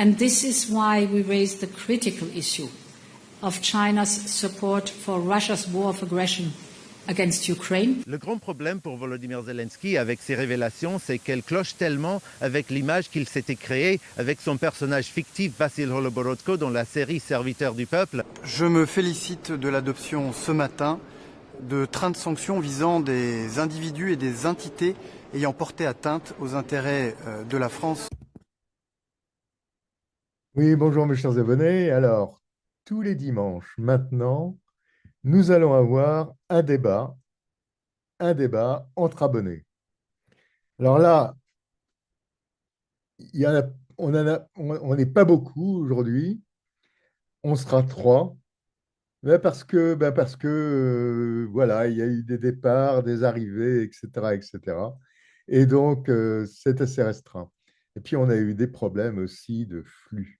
And this is why we raised the critical issue of China's support for Russia's war of aggression against Ukraine. Le grand problème pour Volodymyr Zelensky avec ses révélations, c'est qu'elles clochent tellement avec l'image qu'il s'était créée avec son personnage fictif Vassil Holoborodko dans la série Serviteur du peuple. Je me félicite de l'adoption ce matin de 30 sanctions visant des individus et des entités ayant porté atteinte aux intérêts de la France. Oui, bonjour mes chers abonnés. Alors, tous les dimanches maintenant, nous allons avoir un débat entre abonnés. Alors là, on n'est pas beaucoup aujourd'hui, on sera 3, mais parce que voilà, il y a eu des départs, des arrivées, etc., etc. Et donc, c'est assez restreint. Et puis, on a eu des problèmes aussi de flux.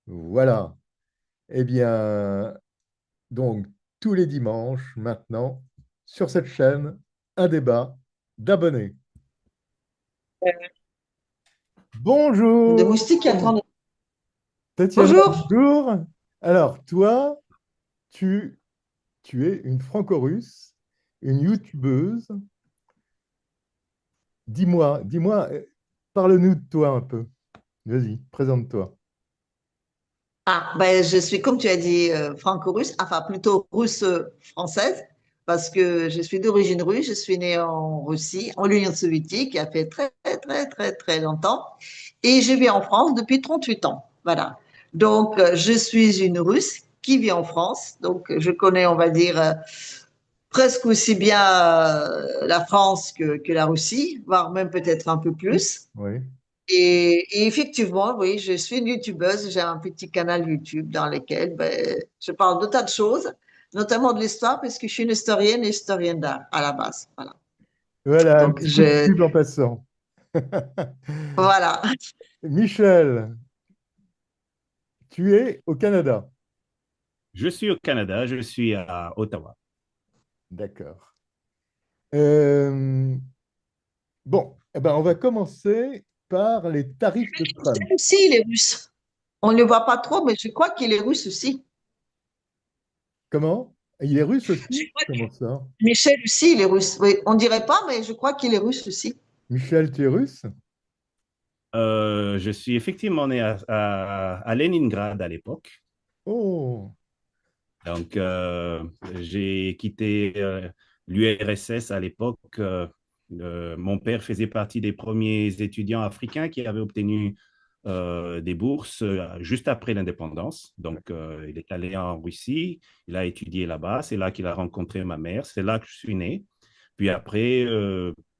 Voilà. Eh bien, donc, tous les dimanches, maintenant, sur cette chaîne, un débat d'abonnés. Bonjour. De moustiques qui attendent. Tatiana, Bonjour. bonjour. Alors, toi, tu es une franco-russe, une youtubeuse. Dis-moi, parle-nous de toi un peu. Vas-y, présente-toi. Je suis, comme tu as dit, franco-russe, enfin plutôt russe-française, parce que je suis d'origine russe, je suis née en Russie, en Union soviétique, il y a fait très, très, très, très longtemps, et je vis en France depuis 38 ans. Voilà. Donc, je suis une Russe qui vit en France, donc je connais, on va dire, presque aussi bien la France que la Russie, voire même peut-être un peu plus. Oui. Et effectivement, oui, je suis une youtubeuse, j'ai un petit canal YouTube dans lequel je parle de tas de choses, notamment de l'histoire, parce que je suis une historienne d'art à la base. Voilà. Voilà, un Donc, petit coup de pub en passant. voilà. Michel, tu es au Canada. Je suis au Canada, je suis à Ottawa. D'accord. Bon, eh ben, on va commencer par les tarifs de Trump. Michel aussi, il est russe. On ne le voit pas trop, mais je crois qu'il est russe aussi. Comment? Il est russe aussi? Comment ça? Michel aussi, il est russe. Oui, on ne dirait pas, mais je crois qu'il est russe aussi. Michel, tu es russe? Je suis effectivement né à Leningrad à l'époque. Oh, Donc, j'ai quitté l'URSS à l'époque. Mon père faisait partie des premiers étudiants africains qui avaient obtenu des bourses juste après l'indépendance. Donc, il est allé en Russie, il a étudié là-bas. C'est là qu'il a rencontré ma mère. C'est là que je suis né. Puis après,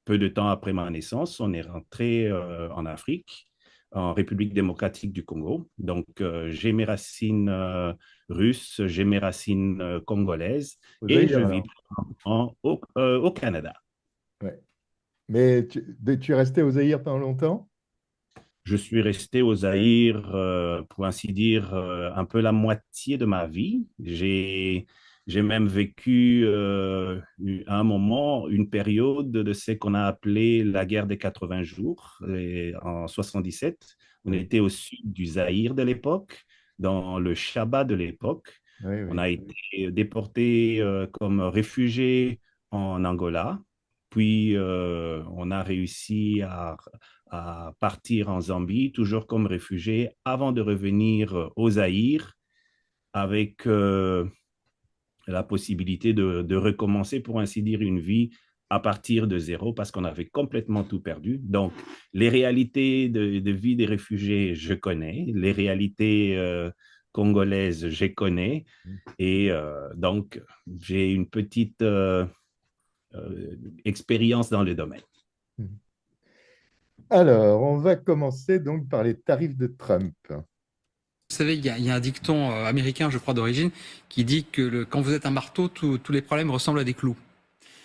peu de temps après ma naissance, on est rentré en Afrique, en République démocratique du Congo. Donc, j'ai mes racines russes, j'ai mes racines congolaises et je vis au Canada. ouais. Mais tu es resté au Zaïre pendant longtemps? Je suis resté au Zaïre, pour ainsi dire, un peu la moitié de ma vie. J'ai même vécu à un moment une période de ce qu'on a appelé la guerre des 80 jours en 77. On était au sud du Zaïre de l'époque, dans le Chaba de l'époque. Oui, oui. On a été déportés comme réfugiés en Angola. Puis, on a réussi à partir en Zambie, toujours comme réfugiés, avant de revenir au Zaïre avec la possibilité de recommencer, pour ainsi dire, une vie à partir de zéro parce qu'on avait complètement tout perdu. Donc, les réalités de vie des réfugiés, je connais. Les réalités congolaises, je connais. Et donc, j'ai une petite expérience dans le domaine. Alors, on va commencer donc par les tarifs de Trump. Vous savez, il y a un dicton américain, je crois, d'origine, qui dit que quand vous êtes un marteau, tous les problèmes ressemblent à des clous.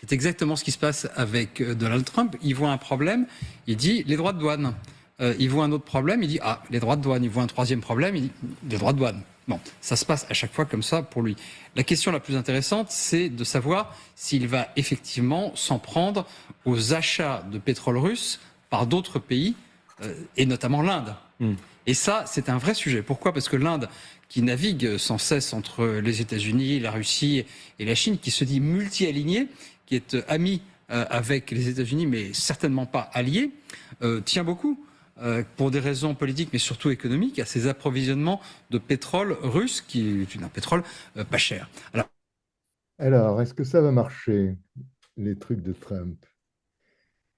C'est exactement ce qui se passe avec Donald Trump. Il voit un problème, il dit les droits de douane. Il voit un autre problème, il dit les droits de douane. Il voit un troisième problème, il dit les droits de douane. Bon, ça se passe à chaque fois comme ça pour lui. La question la plus intéressante, c'est de savoir s'il va effectivement s'en prendre aux achats de pétrole russe par d'autres pays, et notamment l'Inde. Et ça, c'est un vrai sujet. Pourquoi? Parce que l'Inde, qui navigue sans cesse entre les États-Unis, la Russie et la Chine, qui se dit multi-alignée, qui est amie avec les États-Unis, mais certainement pas alliée, tient beaucoup, pour des raisons politiques, mais surtout économiques, à ces approvisionnements de pétrole russe, qui est un pétrole pas cher. Alors, est-ce que ça va marcher, les trucs de Trump?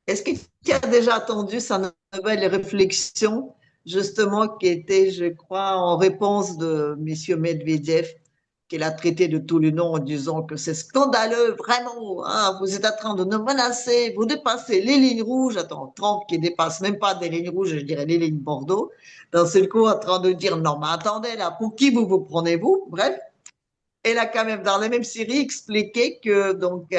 Est-ce que tu as déjà attendu sa nouvelle réflexion, justement, qui était, je crois, en réponse de M. Medvedev, qu'il a traité de tous les noms en disant que c'est scandaleux, vraiment, hein, vous êtes en train de nous menacer, vous dépassez les lignes rouges. Attends, Trump qui dépasse même pas des lignes rouges, je dirais les lignes Bordeaux, d'un seul coup en train de dire non, mais attendez, là, pour qui vous vous prenez-vous? Bref, elle a quand même, dans la même série, expliqué que donc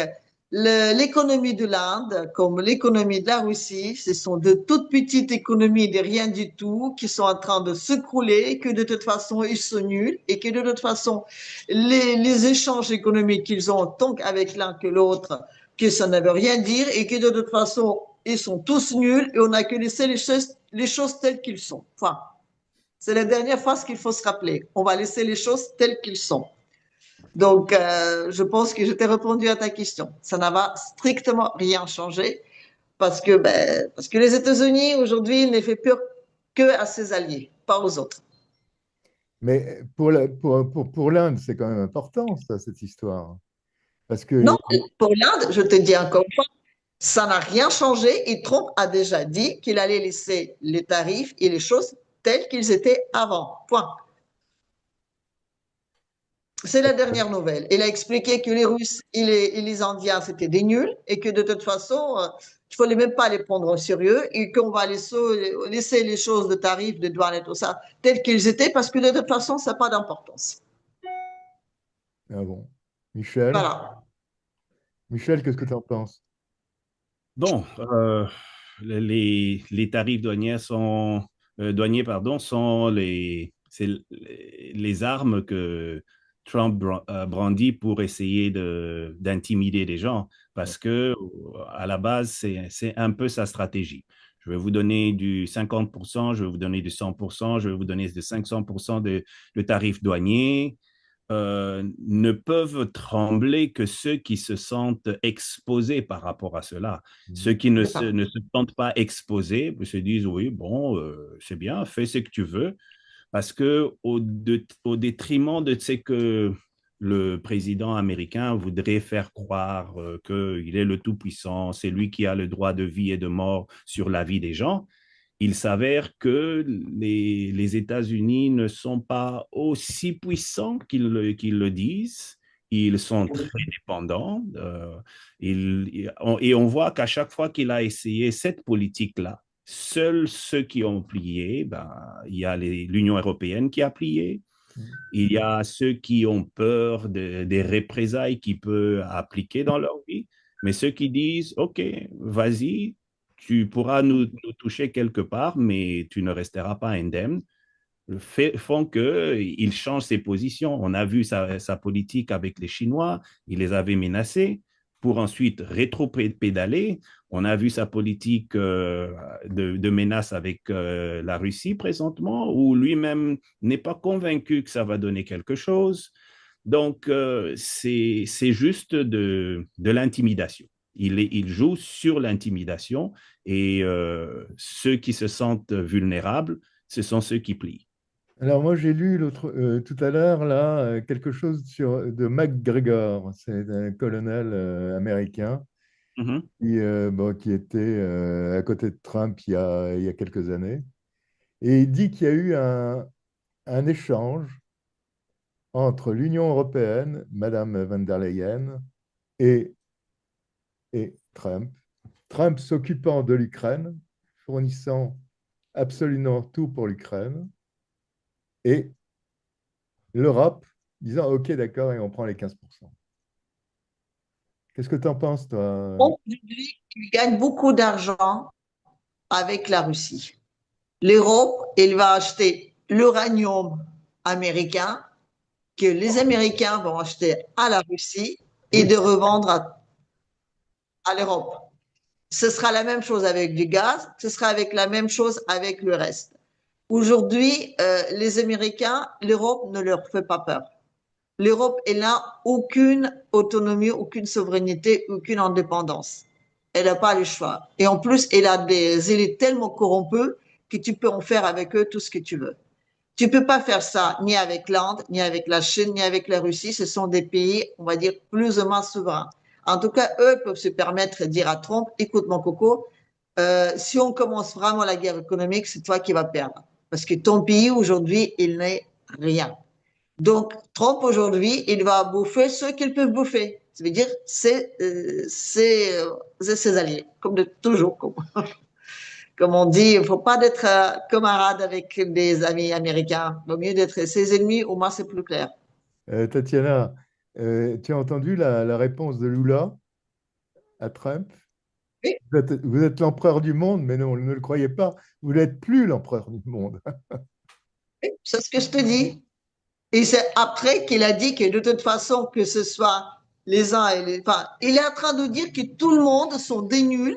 l'économie de l'Inde, comme l'économie de la Russie, ce sont de toutes petites économies de rien du tout qui sont en train de s'écrouler, que de toute façon ils sont nuls et que de toute façon les échanges économiques qu'ils ont tant avec l'un que l'autre, que ça ne veut rien dire et que de toute façon ils sont tous nuls et on a que laisser les choses telles qu'elles sont. Enfin, c'est la dernière phrase qu'il faut se rappeler. On va laisser les choses telles qu'elles sont. Donc, je pense que je t'ai répondu à ta question. Ça n'a va strictement rien changé parce que les États-Unis, aujourd'hui, ne fait peur que à ses alliés, pas aux autres. Mais pour l'Inde, c'est quand même important, ça, cette histoire. Parce que Non, pour l'Inde, je te dis encore une fois, ça n'a rien changé et Trump a déjà dit qu'il allait laisser les tarifs et les choses telles qu'ils étaient avant. Point. C'est la dernière nouvelle. Il a expliqué que les Russes et les Indiens, c'était des nuls et que de toute façon, il ne fallait même pas les prendre au sérieux et qu'on va laisser les choses de tarifs, de douane et tout ça telles qu'ils étaient parce que de toute façon, ça n'a pas d'importance. ah bon. Michel, Voilà. Michel, qu'est-ce que tu en penses? Bon, les tarifs douaniers, pardon, sont les armes que Trump brandit pour essayer d'intimider les gens, parce que à la base, c'est un peu sa stratégie. Je vais vous donner du 50%, je vais vous donner du 100%, je vais vous donner de 500% de tarifs douaniers. Ne peuvent trembler que ceux qui se sentent exposés par rapport à cela. Ceux qui ne se sentent pas exposés se disent, oui, bon, c'est bien, fais ce que tu veux, parce que au détriment de ce que le président américain voudrait faire croire qu'il est le tout-puissant, c'est lui qui a le droit de vie et de mort sur la vie des gens, il s'avère que les États-Unis ne sont pas aussi puissants qu'ils le disent. Ils sont très dépendants. Et on voit qu'à chaque fois qu'il a essayé cette politique-là, seuls ceux qui ont plié, ben, il y a l'Union européenne qui a plié. Il y a ceux qui ont peur des représailles qu'il peut appliquer dans leur vie. Mais ceux qui disent, OK, vas-y, tu pourras nous toucher quelque part, mais tu ne resteras pas indemne, font qu'il change ses positions. On a vu sa politique avec les Chinois, il les avait menacés pour ensuite rétro-pédaler. On a vu sa politique de menace avec la Russie présentement, où lui-même n'est pas convaincu que ça va donner quelque chose. Donc, c'est juste de l'intimidation. Il joue sur l'intimidation et ceux qui se sentent vulnérables, ce sont ceux qui plient. Alors moi j'ai lu tout à l'heure là quelque chose de McGregor, c'est un colonel américain Mhm. qui était à côté de Trump il y a quelques années. Et il dit qu'il y a eu un échange entre l'Union européenne, Madame van der Leyen, et, et Trump. Trump s'occupant de l'Ukraine, fournissant absolument tout pour l'Ukraine, et l'Europe disant OK, d'accord, et on prend les 15%. Qu'est-ce que tu en penses, toi? Aujourd'hui, il gagne beaucoup d'argent avec la Russie. L'Europe, elle va acheter l'uranium américain que les Américains vont acheter à la Russie et de revendre à l'Europe. Ce sera la même chose avec du gaz, ce sera avec la même chose avec le reste. Aujourd'hui, les Américains, l'Europe ne leur fait pas peur. L'Europe, elle n'a aucune autonomie, aucune souveraineté, aucune indépendance. Elle n'a pas le choix. Et en plus, elle a des élites tellement corrompues que tu peux en faire avec eux tout ce que tu veux. Tu peux pas faire ça ni avec l'Inde, ni avec la Chine, ni avec la Russie. Ce sont des pays, on va dire, plus ou moins souverains. En tout cas, eux peuvent se permettre de dire à Trump, écoute mon coco, si on commence vraiment la guerre économique, c'est toi qui vas perdre. Parce que ton pays, aujourd'hui, il n'est rien. Donc, Trump, aujourd'hui, il va bouffer ceux qu'ils peuvent bouffer. Ça veut dire, c'est ses alliés, comme de toujours. Comme on dit, il ne faut pas être camarade avec des amis américains. Il vaut mieux d'être ses ennemis, au moins c'est plus clair. Tatiana, tu as entendu la réponse de Lula à Trump? Oui, Vous êtes l'empereur du monde, mais non, ne le croyez pas, vous n'êtes plus l'empereur du monde. oui, c'est ce que je te dis. Et c'est après qu'il a dit que de toute façon, que ce soit les uns et les... Enfin, il est en train de dire que tout le monde sont des nuls,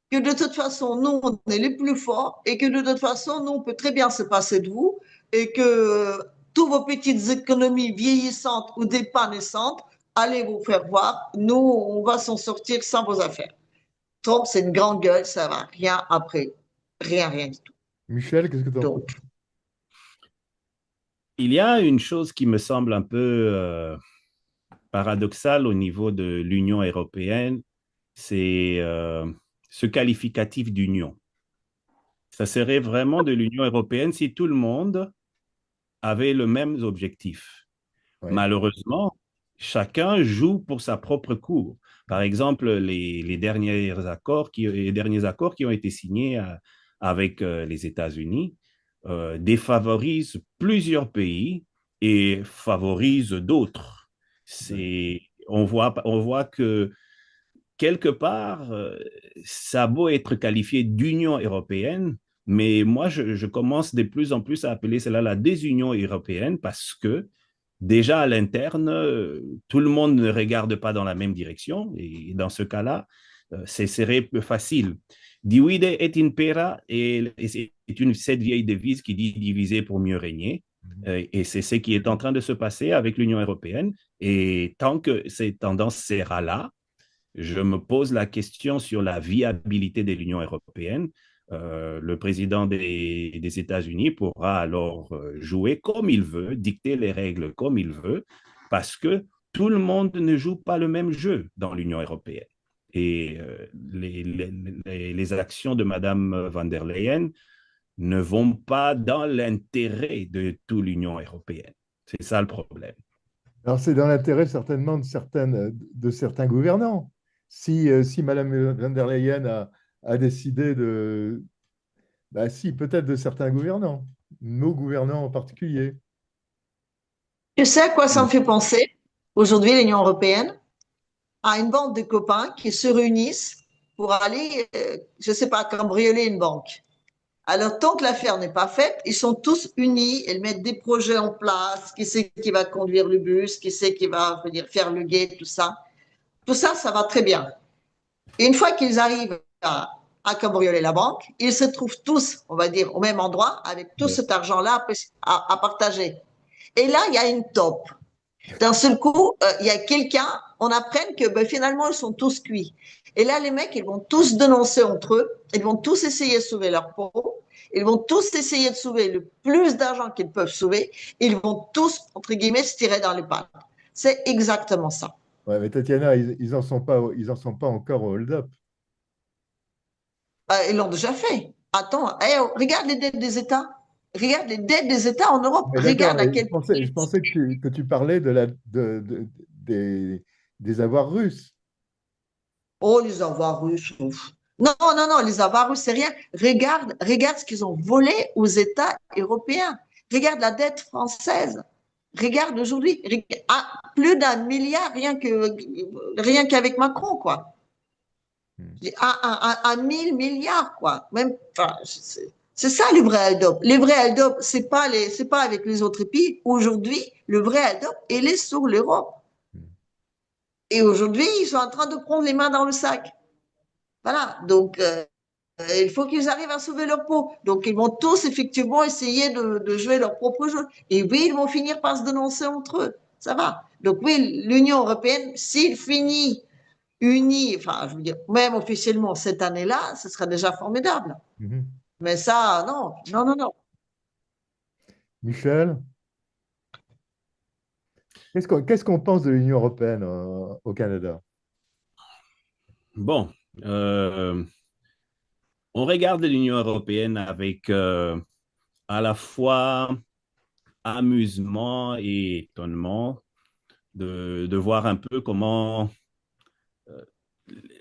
que de toute façon, nous, on est les plus forts et que de toute façon, nous, on peut très bien se passer de vous et que toutes vos petites économies vieillissantes ou dépannessantes, allez vous faire voir. Nous, on va s'en sortir sans vos affaires. Trump, c'est une grande gueule, ça va rien après. Rien, rien du tout. Michel, qu'est-ce que tu en penses? Donc, Il y a une chose qui me semble un peu paradoxale au niveau de l'Union européenne, c'est ce qualificatif d'union. Ça serait vraiment de l'Union européenne si tout le monde avait le même objectif. Oui, Malheureusement, chacun joue pour sa propre cour. Par exemple, les derniers accords qui ont été signés avec les États-Unis défavorisent plusieurs pays et favorisent d'autres. On voit que quelque part, ça a beau être qualifié d'Union européenne, mais moi, je commence de plus en plus à appeler cela la désunion européenne parce que déjà à l'interne, tout le monde ne regarde pas dans la même direction et dans ce cas-là, ce serait plus facile. Divide et impera est cette vieille devise qui dit diviser pour mieux régner. Et c'est ce qui est en train de se passer avec l'Union européenne. Et tant que cette tendance sera là, je me pose la question sur la viabilité de l'Union européenne. Le président des États-Unis pourra alors jouer comme il veut, dicter les règles comme il veut, parce que tout le monde ne joue pas le même jeu dans l'Union européenne. Et les actions de Mme von der Leyen ne vont pas dans l'intérêt de toute l'Union européenne. C'est ça le problème. alors c'est dans l'intérêt certainement de certains gouvernants. Si Madame von der Leyen a décidé de... Bah si, peut-être de certains gouvernants, nos gouvernants en particulier. tu sais à quoi ça me fait penser aujourd'hui, l'Union européenne? À une bande de copains qui se réunissent pour aller, je ne sais pas, cambrioler une banque. Alors, tant que l'affaire n'est pas faite, ils sont tous unis, ils mettent des projets en place, qui c'est qui va conduire le bus, qui c'est qui va venir faire le guet, tout ça. Tout ça, ça va très bien. Et une fois qu'ils arrivent à cambrioler la banque, ils se trouvent tous, on va dire, au même endroit, avec tout Ouais. cet argent-là à partager. Et là, il y a une taupe. D'un seul coup, il y a quelqu'un, on apprend que ben, finalement, ils sont tous cuits. Et là, les mecs, ils vont tous dénoncer entre eux, ils vont tous essayer de sauver leur peau, ils vont tous essayer de sauver le plus d'argent qu'ils peuvent sauver, ils vont tous, entre guillemets, se tirer dans les pattes. C'est exactement ça. Ouais, mais Tatiana, ils en sont pas encore au hold-up. Ils l'ont déjà fait. Attends, regarde les dettes des États. Regarde les dettes des États en Europe. Mais d'accord, Regarde à mais quel point. je pensais que tu parlais des avoirs russes. Oh, les avoirs russes. Ouf. Non, non, non, les avoirs russes, c'est rien. Regarde ce qu'ils ont volé aux États européens. Regarde la dette française. Regarde aujourd'hui, plus d'un milliard rien qu'avec Macron, quoi. À 1000 milliards, quoi. Même, enfin, c'est ça le vrai hold-up. Les vrais hold-up, c'est pas avec les autres pays. Aujourd'hui, le vrai hold-up, il est sur l'Europe. Et aujourd'hui, ils sont en train de prendre les mains dans le sac. Voilà. Donc, il faut qu'ils arrivent à sauver leur peau. Donc, ils vont tous effectivement essayer de jouer leur propre jeu. Et oui, ils vont finir par se dénoncer entre eux. Ça va. Donc, oui, l'Union européenne, s'il finit unie, enfin, je veux dire, même officiellement cette année-là, ce sera déjà formidable. Mhm. Mais ça, non, non, non, non. Michel, qu'est-ce qu'on pense de l'Union européenne au Canada? Bon, euh, on regarde l'Union européenne avec à la fois amusement et étonnement de voir un peu comment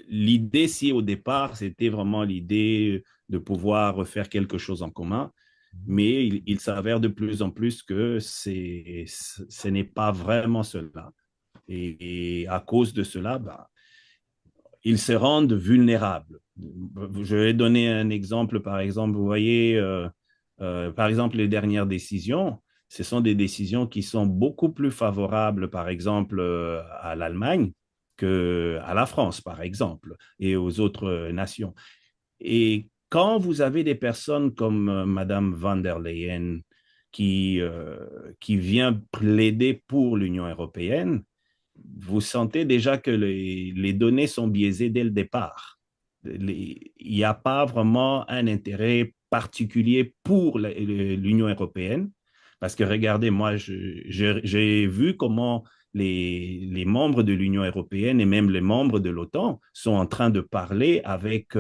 l'idée, si au départ, c'était vraiment l'idée de pouvoir faire quelque chose en commun, mais il s'avère de plus en plus que ce n'est pas vraiment cela. Et à cause de cela, bah, ils se rendent vulnérables. Je vais donner un exemple, par exemple, vous voyez, par exemple, les dernières décisions, ce sont des décisions qui sont beaucoup plus favorables, par exemple, à l'Allemagne qu'à la France, par exemple, et aux autres nations. Et quand vous avez des personnes comme Madame van der Leyen qui vient plaider pour l'Union européenne, vous sentez déjà que les données sont biaisées dès le départ. Il n'y a pas vraiment un intérêt particulier pour l'Union européenne, parce que regardez, moi, j'ai vu comment les membres de l'Union européenne et même les membres de l'OTAN sont en train de parler avec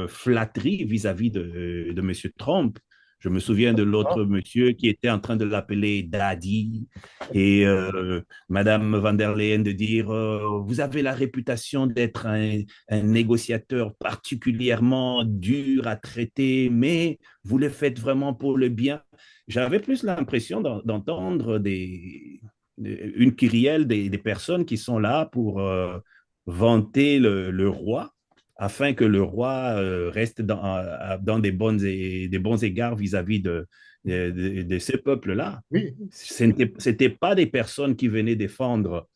flatterie vis-à-vis de M. Trump. Je me souviens de l'autre monsieur qui était en train de l'appeler Daddy et Madame van der Leyen de dire vous avez la réputation d'être un négociateur particulièrement dur à traiter, mais vous le faites vraiment pour le bien. J'avais plus l'impression d'entendre une kyrielle des personnes qui sont là pour vanter le roi afin que le roi reste dans des bons égards vis-à-vis de ce peuple-là. Oui, Ce n'étaient pas des personnes qui venaient défendre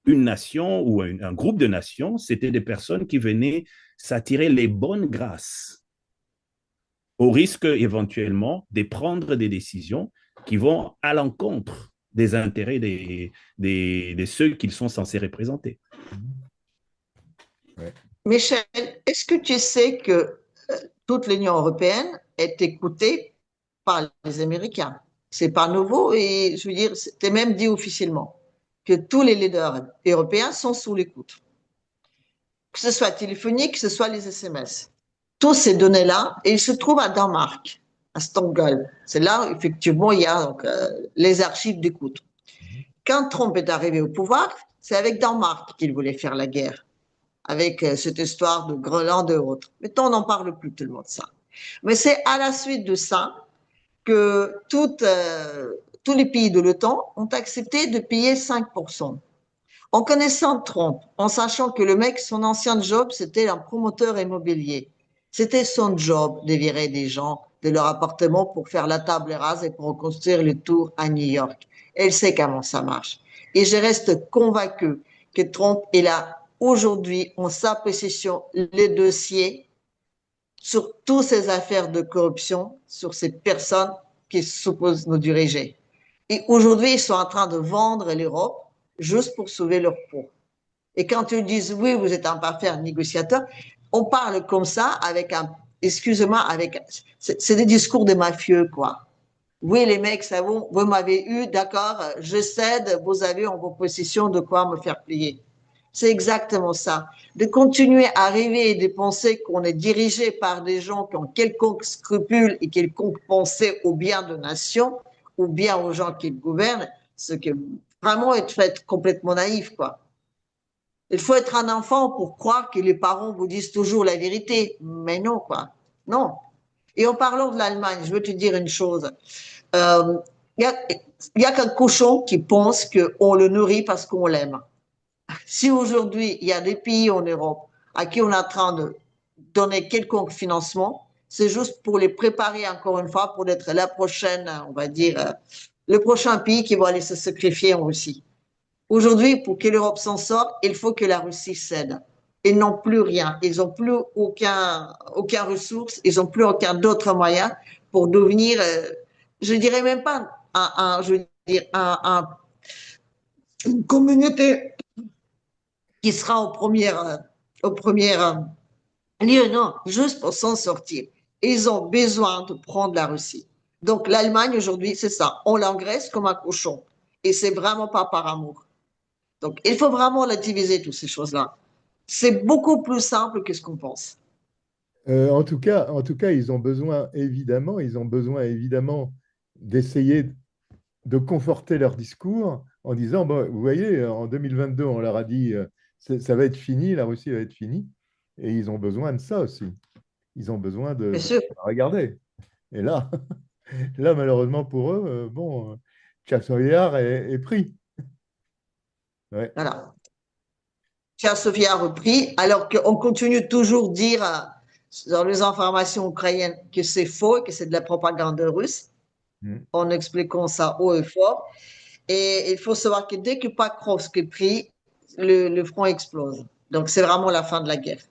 une nation ou un groupe de nations, c'était des personnes qui venaient s'attirer les bonnes grâces au risque éventuellement de prendre des décisions qui vont à l'encontre des intérêts de ceux qu'ils sont censés représenter. ouais. Michel, est-ce que tu sais que toute l'Union européenne est écoutée par les Américains? C'est pas nouveau et je veux dire, c'était même dit officiellement que tous les leaders européens sont sous l'écoute. Que ce soit téléphonique, que ce soit les SMS. Toutes ces données-là, et ils se trouvent à Danemark, à Stockholm. C'est là, effectivement, il y a donc, les archives d'écoute. Quand Trump est arrivé au pouvoir, c'est avec Danemark qu'il voulait faire la guerre, avec cette histoire de Groenland et autres. Mais on n'en parle plus tellement de ça. Mais c'est à la suite de ça que tous les pays de l'OTAN ont accepté de payer 5%. En connaissant Trump, en sachant que le mec, son ancien job, c'était un promoteur immobilier. C'était son job de virer des gens de leur appartement pour faire la table rase et pour reconstruire le tour à New York. Elle sait comment ça marche. Et je reste convaincu que Trump est là aujourd'hui en sa possession les dossiers sur toutes ces affaires de corruption, sur ces personnes qui supposent nous diriger. Et aujourd'hui, ils sont en train de vendre l'Europe juste pour sauver leur peau. Et quand ils disent, oui, vous êtes un parfait négociateur, on parle comme ça avec un, excusez-moi, c'est des discours de mafieux, quoi. Oui, les mecs, ça vous m'avez eu, d'accord, je cède, vous avez en vos possessions de quoi me faire plier. C'est exactement ça. De continuer à rêver et de penser qu'on est dirigé par des gens qui ont quelconque scrupule et quelconque pensée au bien de nation ou bien aux gens qui gouvernent, ce qui vraiment être complètement naïf, quoi. Il faut être un enfant pour croire que les parents vous disent toujours la vérité. Mais non, quoi. Non. Et en parlant de l'Allemagne, je veux te dire une chose. Il y a qu'un cochon qui pense qu'on le nourrit parce qu'on l'aime. Si aujourd'hui, il y a des pays en Europe à qui on est en train de donner quelconque financement, c'est juste pour les préparer encore une fois pour être la prochaine, on va dire, le prochain pays qui va aller se sacrifier en Russie. Aujourd'hui, pour que l'Europe s'en sorte, il faut que la Russie cède. Ils n'ont plus rien. Ils n'ont plus aucun ressource. Ils n'ont plus aucun d'autre moyen pour devenir, je dirais même pas je veux dire, une communauté qui sera au premier lieu, non, juste pour s'en sortir. Ils ont besoin de prendre la Russie. Donc l'Allemagne aujourd'hui, c'est ça. On l'engraisse comme un cochon. Et c'est vraiment pas par amour. Donc il faut vraiment relativiser toutes ces choses-là. C'est beaucoup plus simple que ce qu'on pense. En tout cas, ils ont besoin évidemment d'essayer de conforter leur discours en disant, bon, vous voyez, en 2022, on leur a dit, ça va être fini, la Russie va être finie, et ils ont besoin de ça aussi. Ils ont besoin Bien sûr. regarder. Et là, là, malheureusement pour eux, bon, Chassoyard est pris. Ouais. Voilà. Cher Sophia a repris, alors qu'on continue toujours de dire dans les informations ukrainiennes que c'est faux, que c'est de la propagande russe, en expliquant ça haut et fort. Et il faut savoir que dès que Pakrovsk est pris, le front explose. Donc c'est vraiment la fin de la guerre.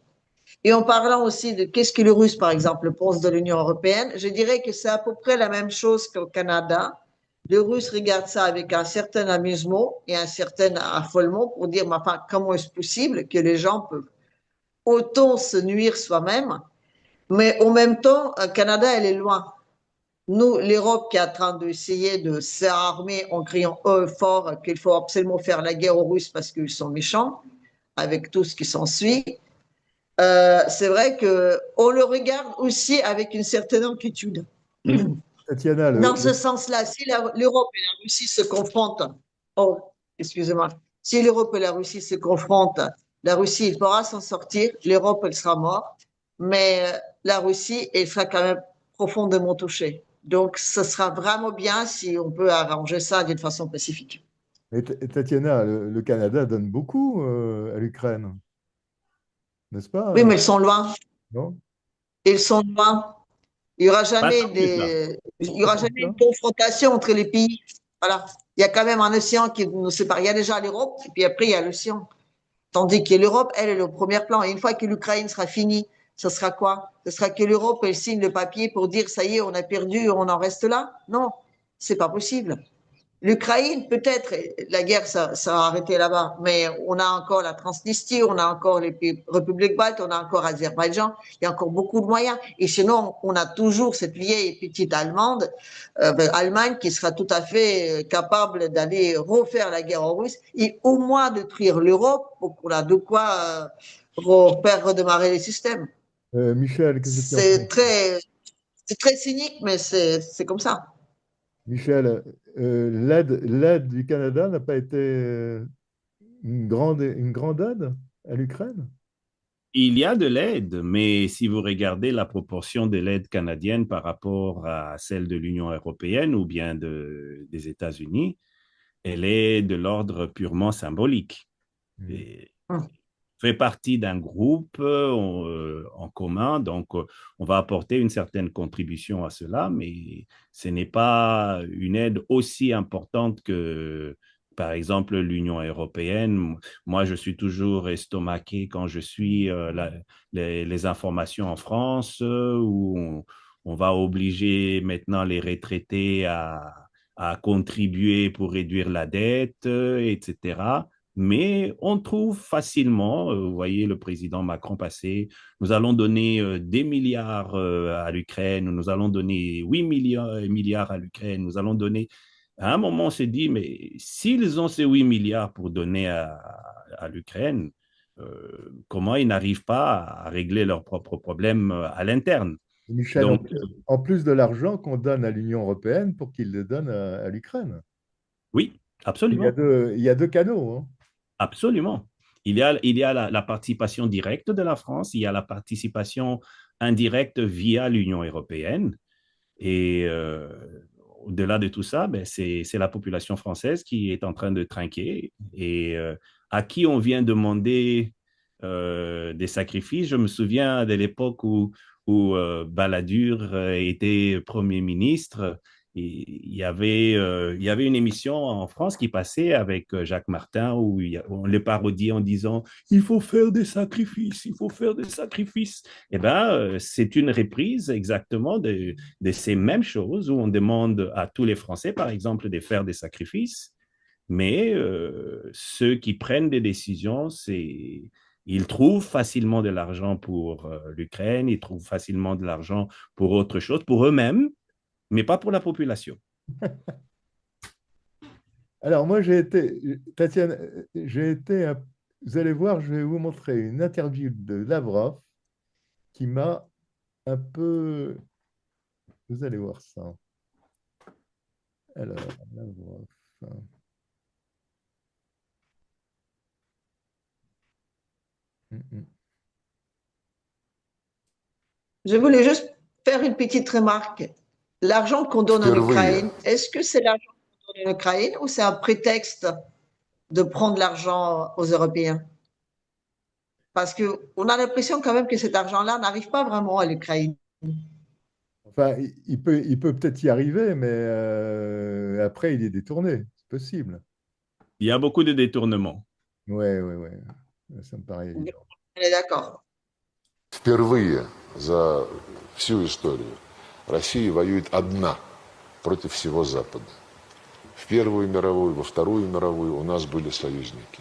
Et en parlant aussi de qu'est-ce que les Russes, par exemple, pensent de l'Union européenne, je dirais que c'est à peu près la même chose qu'au Canada. Les Russes regardent ça avec un certain amusement et un certain affolement pour dire, mais enfin, comment est-ce possible que les gens peuvent autant se nuire soi-même, mais en même temps, le Canada, elle est loin. Nous, l'Europe qui est en train d'essayer de s'armer en criant haut et fort qu'il faut absolument faire la guerre aux Russes parce qu'ils sont méchants, avec tout ce qui s'ensuit, c'est vrai qu'on le regarde aussi avec une certaine inquiétude. Tatiana, Dans ce sens-là, si l'Europe et la Russie se confrontent, oh, excusez-moi, si l'Europe et la Russie se confrontent, la Russie il pourra s'en sortir, l'Europe elle sera morte, mais la Russie elle sera quand même profondément touchée. Donc, ce sera vraiment bien si on peut arranger ça d'une façon pacifique. et Tatiana, le Canada donne beaucoup à l'Ukraine, n'est-ce pas? Oui, mais ils sont loin. Non? Ils sont loin. Pas tant que ça. Il y aura jamais une confrontation entre les pays. Voilà. Il y a quand même un océan qui nous sépare. Il y a déjà l'Europe, et puis après, il y a l'océan. Tandis que l'Europe, elle, est au premier plan. Et une fois que l'Ukraine sera finie, ce sera quoi? Ce sera que l'Europe, elle signe le papier pour dire, ça y est, on a perdu, on en reste là? Non, c'est pas possible. L'Ukraine, peut-être, la guerre, ça a arrêté là-bas, mais on a encore la Transnistrie, on a encore les républiques baltes, on a encore Azerbaïdjan, il y a encore beaucoup de moyens. Et sinon, on a toujours cette vieille petite Allemagne qui sera tout à fait capable d'aller refaire la guerre aux Russes et au moins détruire l'Europe pour qu'on a de quoi faire redémarrer les systèmes. Michel, qu'est-ce que tu en C'est penses? très cynique, mais c'est comme ça. Michel, l'aide du Canada n'a pas été une grande aide à l'Ukraine? Il y a de l'aide, mais si vous regardez la proportion de l'aide canadienne par rapport à celle de l'Union européenne ou bien des États-Unis, elle est de l'ordre purement symbolique. Et fait partie d'un groupe en commun, donc on va apporter une certaine contribution à cela, mais ce n'est pas une aide aussi importante que, par exemple, l'Union européenne. Moi, je suis toujours estomaqué quand je suis les informations en France où on va obliger maintenant les retraités à contribuer pour réduire la dette, etc. Mais on trouve facilement, vous voyez le président Macron passer, nous allons donner des milliards à l'Ukraine, nous allons donner 8 milliards à l'Ukraine, nous allons donner... À un moment, on s'est dit, mais s'ils ont ces 8 milliards pour donner à l'Ukraine, comment ils n'arrivent pas à régler leurs propres problèmes à l'interne? Michel, Donc, en plus de l'argent qu'on donne à l'Union européenne pour qu'il le donne à l'Ukraine. oui, absolument. Il y a deux canaux. Hein. Absolument. Il y a la participation directe de la France, il y a la participation indirecte via l'Union européenne. Et au-delà de tout ça, ben, c'est la population française qui est en train de trinquer et à qui on vient demander des sacrifices. Je me souviens de l'époque où Balladur était Premier ministre il y avait une émission en France qui passait avec Jacques Martin où on le parodie en disant il faut faire des sacrifices, il faut faire des sacrifices. Eh bien, c'est une reprise exactement de ces mêmes choses où on demande à tous les Français, par exemple, de faire des sacrifices, mais ceux qui prennent des décisions, ils trouvent facilement de l'argent pour l'Ukraine, ils trouvent facilement de l'argent pour autre chose, pour eux-mêmes, mais pas pour la population. Alors, moi, j'ai été, Tatiana, vous allez voir, je vais vous montrer une interview de Lavrov qui m'a un peu, vous allez voir ça. Alors, Lavrov. Je voulais juste faire une petite remarque. L'argent qu'on donne en Ukraine, est-ce que c'est l'argent qu'on donne en Ukraine ou c'est un prétexte de prendre l'argent aux Européens? Parce qu'on a l'impression quand même que cet argent-là n'arrive pas vraiment à l'Ukraine. Enfin, il peut peut-être y arriver, mais après, il est détourné. C'est possible. Il y a beaucoup de détournements. Oui, oui, oui. Ça me paraît évident. On est d'accord. Впервые за всю историю Россия воюет одна против всего Запада. В Первую мировую, во Вторую мировую у нас были союзники.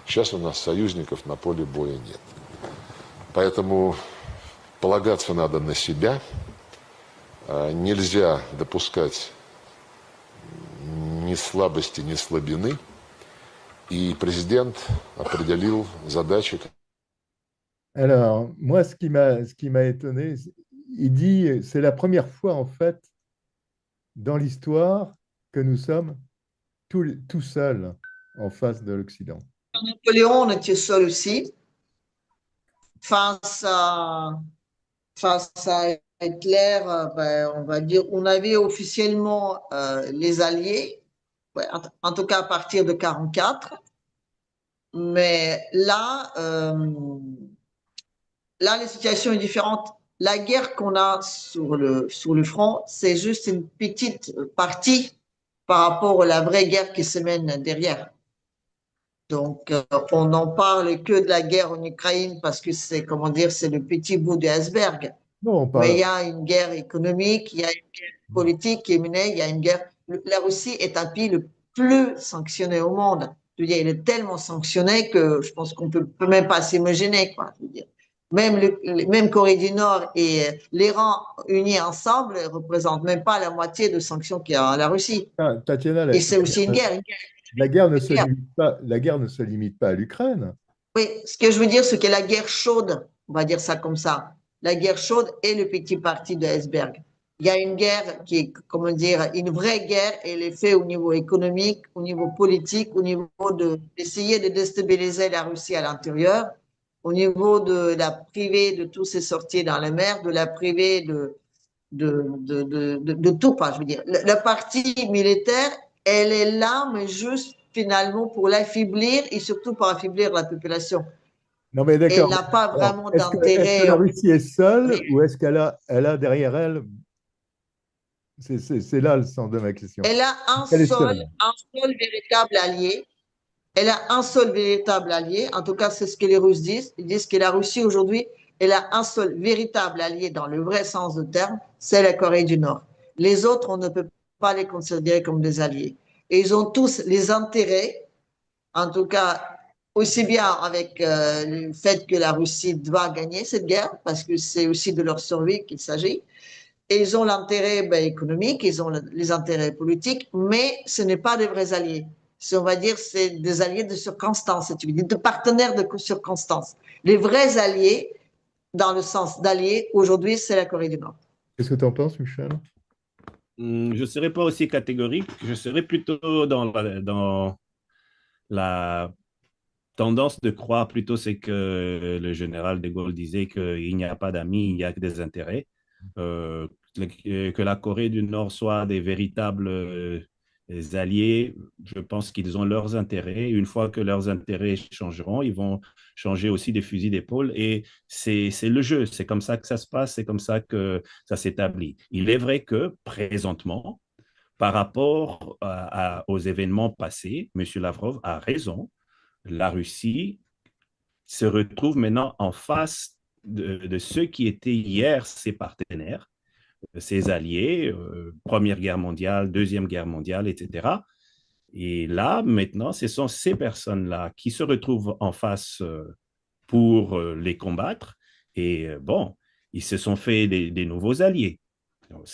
Сейчас у нас союзников на поле боя нет. Поэтому полагаться надо на себя. Нельзя допускать ни слабости, ни слабины. И президент определил задачи. Alors, moi, ce qui m'a étonné, il dit, c'est la première fois, en fait, dans l'histoire que nous sommes tout seuls en face de l'Occident. Napoléon, on était seul aussi face à Hitler. Ben, on va dire, on avait officiellement les Alliés, ouais, en tout cas à partir de 1944. Mais là, la situation est différente. La guerre qu'on a sur le front, c'est juste une petite partie par rapport à la vraie guerre qui se mène derrière. Donc, on n'en parle que de la guerre en Ukraine parce que c'est, comment dire, c'est le petit bout de l'iceberg. Mais il y a une guerre économique, il y a une guerre politique qui est menée, il y a une guerre. La Russie est un pays le plus sanctionné au monde. Je veux dire, il est tellement sanctionné que je pense qu'on peut même pas s'imaginer, quoi. Je veux dire. Même Corée du Nord et l'Iran unis ensemble ne représentent même pas la moitié de sanctions qu'il y a à la Russie. Tatiana, et c'est aussi une guerre. La guerre ne se limite pas à l'Ukraine. Oui, ce que je veux dire, c'est que la guerre chaude, on va dire ça comme ça, la guerre chaude est le petit parti de l'iceberg. Il y a une guerre qui est, comment dire, une vraie guerre, et elle est faite au niveau économique, au niveau politique, au niveau d'essayer de déstabiliser la Russie à l'intérieur, au niveau de la priver de tous ses sorties dans la mer, de la priver de tout, pas, je veux dire. La partie militaire, elle est là, mais juste finalement pour l'affaiblir et surtout pour affaiblir la population. Non, mais d'accord. Elle n'a pas vraiment d'intérêt. Est-ce que la Russie est seule ou est-ce qu'elle a derrière elle. C'est là le sens de ma question. Elle a un seul véritable allié. Elle a un seul véritable allié. En tout cas, c'est ce que les Russes disent. Ils disent que la Russie aujourd'hui, elle a un seul véritable allié dans le vrai sens du terme, c'est la Corée du Nord. Les autres, on ne peut pas les considérer comme des alliés. Et ils ont tous les intérêts, en tout cas, aussi bien avec le fait que la Russie doit gagner cette guerre, parce que c'est aussi de leur survie qu'il s'agit. Et ils ont l'intérêt économique, ils ont les intérêts politiques, mais ce n'est pas des vrais alliés. On va dire, c'est des alliés de circonstance, de partenaires de circonstance. Les vrais alliés, dans le sens d'alliés, aujourd'hui, c'est la Corée du Nord. Qu'est-ce que tu en penses, Michel? Je ne serais pas aussi catégorique. Je serais plutôt dans la tendance de croire plutôt c'est que le général de Gaulle disait qu'il n'y a pas d'amis, il n'y a que des intérêts. Que la Corée du Nord soit des véritables alliés, je pense qu'ils ont leurs intérêts. Une fois que leurs intérêts changeront, ils vont changer aussi des fusils d'épaule. Et c'est le jeu, c'est comme ça que ça se passe, c'est comme ça que ça s'établit. Il est vrai que présentement, par rapport aux événements passés, M. Lavrov a raison. La Russie se retrouve maintenant en face de ceux qui étaient hier ses partenaires, ses alliés, Première Guerre mondiale, Deuxième Guerre mondiale, etc. Et là, maintenant, ce sont ces personnes-là qui se retrouvent en face pour les combattre. Et bon, ils se sont fait des nouveaux alliés.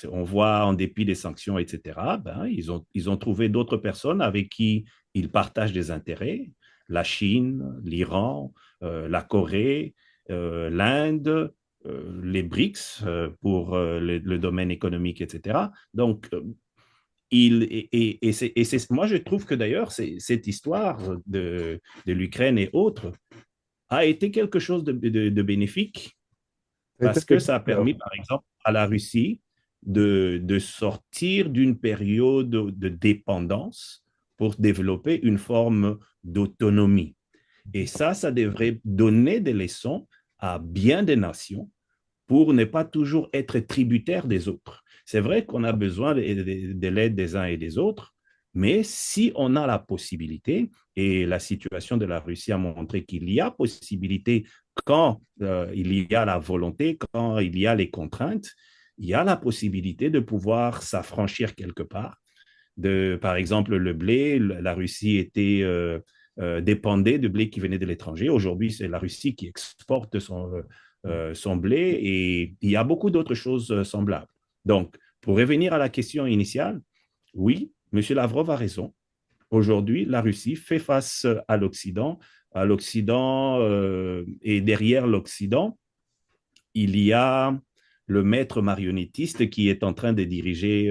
On voit, en dépit des sanctions, etc., ben, ils ont trouvé d'autres personnes avec qui ils partagent des intérêts. La Chine, l'Iran, la Corée, l'Inde, les BRICS pour le domaine économique, etc. Donc, moi, je trouve que d'ailleurs, cette histoire de l'Ukraine et autres a été quelque chose de bénéfique parce que ça a permis, par exemple, à la Russie de sortir d'une période de dépendance pour développer une forme d'autonomie. Et ça devrait donner des leçons à bien des nations pour ne pas toujours être tributaire des autres. C'est vrai qu'on a besoin de l'aide des uns et des autres, mais si on a la possibilité, et la situation de la Russie a montré qu'il y a possibilité quand il y a la volonté, quand il y a les contraintes, il y a la possibilité de pouvoir s'affranchir quelque part. Par exemple, le blé, la Russie était dépendait de blé qui venait de l'étranger. Aujourd'hui, c'est la Russie qui exporte son blé et il y a beaucoup d'autres choses semblables. Donc, pour revenir à la question initiale, oui, M. Lavrov a raison. Aujourd'hui, la Russie fait face à l'Occident. Et derrière l'Occident, il y a le maître marionnettiste qui est en train de diriger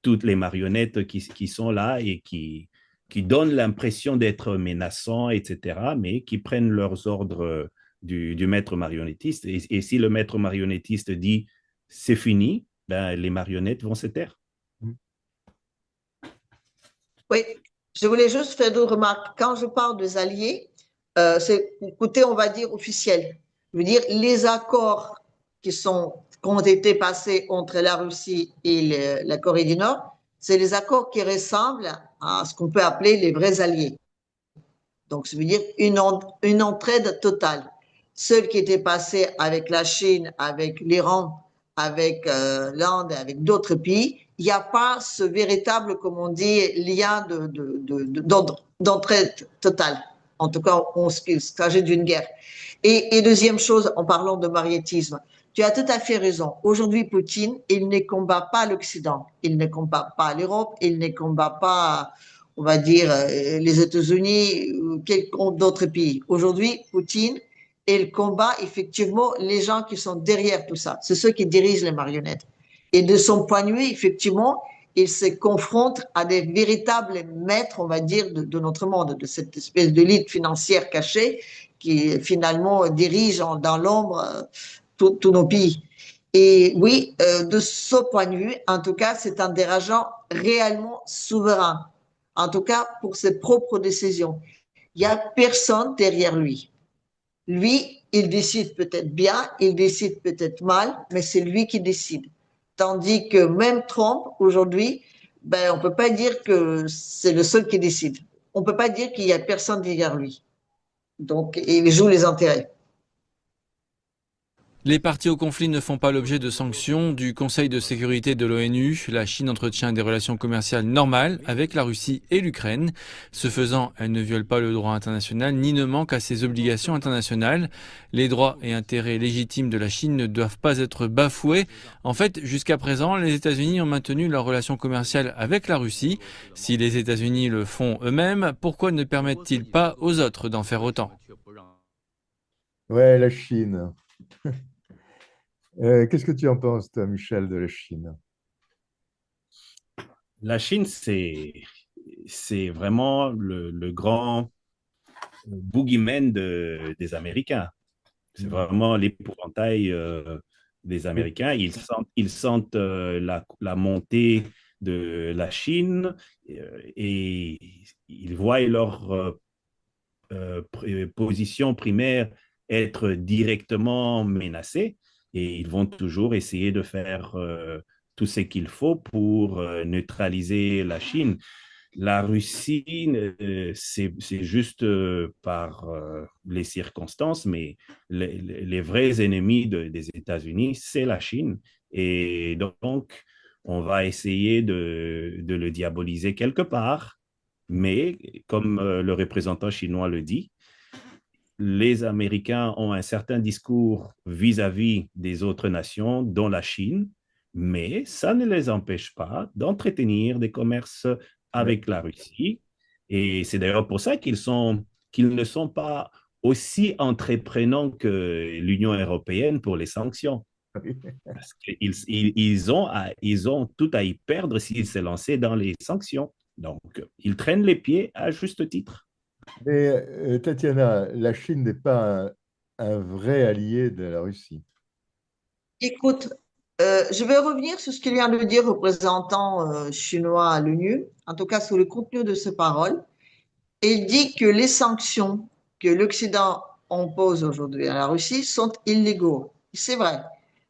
toutes les marionnettes qui sont là et qui donnent l'impression d'être menaçants, etc., mais qui prennent leurs ordres du maître marionnettiste. Et si le maître marionnettiste dit « c'est fini », ben, les marionnettes vont se taire. Oui, je voulais juste faire deux remarques. Quand je parle des alliés, c'est côté, on va dire, officiel. Je veux dire, les accords qui ont été passés entre la Russie et la Corée du Nord, c'est les accords qui ressemblent à ce qu'on peut appeler les vrais alliés. Donc, ça veut dire une entraide totale. Ceux qui étaient passés avec la Chine, avec l'Iran, avec l'Inde, avec d'autres pays, il n'y a pas ce véritable, comme on dit, lien d'entraide totale. En tout cas, on s'agit d'une guerre. Et deuxième chose, en parlant de mariétisme, tu as tout à fait raison. Aujourd'hui, Poutine, il ne combat pas l'Occident, il ne combat pas l'Europe, il ne combat pas, on va dire, les États-Unis ou quelconque d'autres pays. Aujourd'hui, Poutine, il combat effectivement les gens qui sont derrière tout ça. C'est ceux qui dirigent les marionnettes. Et de son point de vue, effectivement, il se confronte à des véritables maîtres, on va dire, de notre monde, de cette espèce d'élite financière cachée qui finalement dirige dans l'ombre tous nos pays. Et oui, de ce point de vue, en tout cas, c'est un dirigeant réellement souverain, en tout cas pour ses propres décisions. Il n'y a personne derrière lui. Lui, il décide peut-être bien, il décide peut-être mal, mais c'est lui qui décide. Tandis que même Trump, aujourd'hui, ben, on ne peut pas dire que c'est le seul qui décide. On ne peut pas dire qu'il n'y a personne derrière lui. Donc, il joue les intérêts. Les partis au conflit ne font pas l'objet de sanctions du Conseil de sécurité de l'ONU. La Chine entretient des relations commerciales normales avec la Russie et l'Ukraine. Ce faisant, elle ne viole pas le droit international ni ne manque à ses obligations internationales. Les droits et intérêts légitimes de la Chine ne doivent pas être bafoués. En fait, jusqu'à présent, les États-Unis ont maintenu leurs relations commerciales avec la Russie. Si les États-Unis le font eux-mêmes, pourquoi ne permettent-ils pas aux autres d'en faire autant ? Ouais, la Chine. Qu'est-ce que tu en penses, toi, Michel, de la Chine? La Chine, c'est vraiment le grand boogeyman des Américains. C'est vraiment l'épouvantail des Américains. Ils sentent la montée de la Chine et ils voient leur position primaire être directement menacée et ils vont toujours essayer de faire tout ce qu'il faut pour neutraliser la Chine. La Russie, c'est juste par les circonstances, mais les vrais ennemis des États-Unis, c'est la Chine. Et donc, on va essayer de le diaboliser quelque part, mais comme le représentant chinois le dit, les Américains ont un certain discours vis-à-vis des autres nations, dont la Chine, mais ça ne les empêche pas d'entretenir des commerces avec la Russie. Et c'est d'ailleurs pour ça qu'ils ne sont pas aussi entreprenants que l'Union européenne pour les sanctions. Parce qu'ils ont tout à y perdre s'ils se lançaient dans les sanctions. Donc, ils traînent les pieds à juste titre. Mais Tatiana, la Chine n'est pas un vrai allié de la Russie. Écoute, je vais revenir sur ce qu'il vient de dire le représentant chinois à l'ONU, en tout cas sur le contenu de ses paroles. Il dit que les sanctions que l'Occident impose aujourd'hui à la Russie sont illégaux. C'est vrai.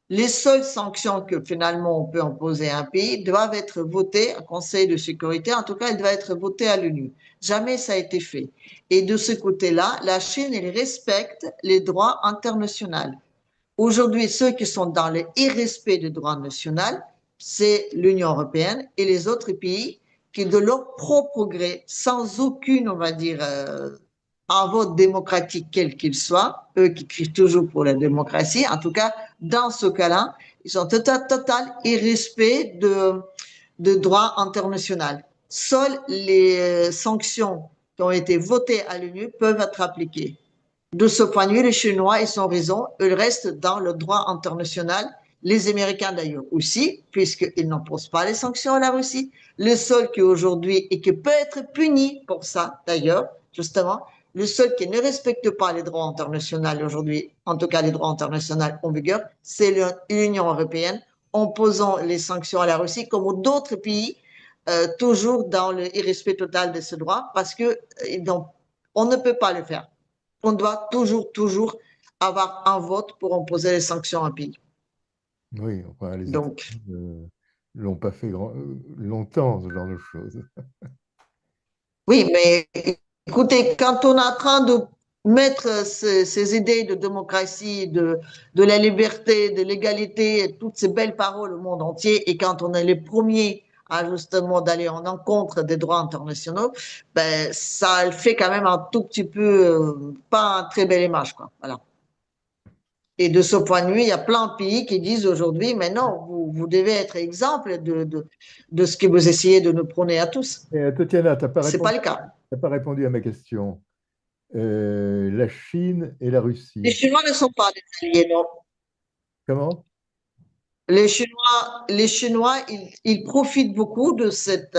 Les seules sanctions que finalement on peut imposer à un pays doivent être votées au Conseil de sécurité. En tout cas, elles doivent être votées à l'ONU. Jamais ça a été fait. Et de ce côté-là, la Chine, elle respecte les droits internationaux. Aujourd'hui, ceux qui sont dans le irrespect du droit national, c'est l'Union européenne et les autres pays qui, de leur propre gré, sans aucune, on va dire, un vote démocratique quel qu'il soit, eux qui crient toujours pour la démocratie, en tout cas, dans ce cas-là, ils sont total irrespect de droit international. Seules les sanctions qui ont été votées à l'ONU peuvent être appliquées. De ce point de vue, les Chinois, ils ont raison, ils restent dans le droit international. Les Américains d'ailleurs aussi, puisqu'ils n'imposent pas les sanctions à la Russie. Le seul qui aujourd'hui, et qui peut être puni pour ça d'ailleurs, justement, le seul qui ne respecte pas les droits internationaux aujourd'hui, en tout cas les droits internationaux en vigueur, c'est l'Union européenne, en posant les sanctions à la Russie, comme d'autres pays, toujours dans le irrespect total de ce droit, parce que on ne peut pas le faire. On doit toujours avoir un vote pour imposer les sanctions à un pays. Oui, enfin, les Donc, États-Unis ne l'ont pas fait longtemps, ce genre de choses. oui, mais écoutez, quand on est en train de mettre ces idées de démocratie, de la liberté, de l'égalité, toutes ces belles paroles au monde entier, et quand on est les premiers à justement d'aller en encontre des droits internationaux, ben ça fait quand même un tout petit peu pas une très belle image, quoi. Voilà. Et de ce point de vue, il y a plein de pays qui disent aujourd'hui, mais non, vous devez être exemple de ce que vous essayez de nous prôner à tous. Et, Tatiana, tu C'est pas le cas. n'as pas répondu à ma question. La Chine et la Russie. Les Chinois ne sont pas des alliés, non. Comment? Les Chinois, ils profitent beaucoup de cette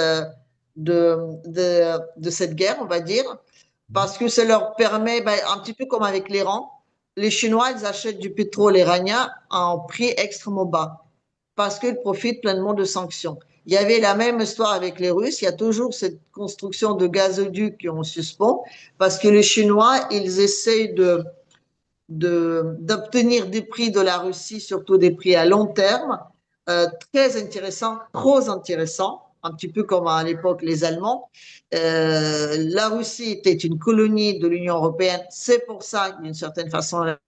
guerre, on va dire, parce que ça leur permet, ben, un petit peu comme avec l'Iran, les Chinois, ils achètent du pétrole iranien à un prix extrêmement bas, parce qu'ils profitent pleinement de sanctions. Il y avait la même histoire avec les Russes, il y a toujours cette construction de gazoducs qui ont suspens, parce que les Chinois, ils essayent d'obtenir des prix de la Russie, surtout des prix à long terme, très intéressants, trop intéressants, un petit peu comme à l'époque les Allemands. La Russie était une colonie de l'Union européenne, c'est pour ça d'une certaine façon, elle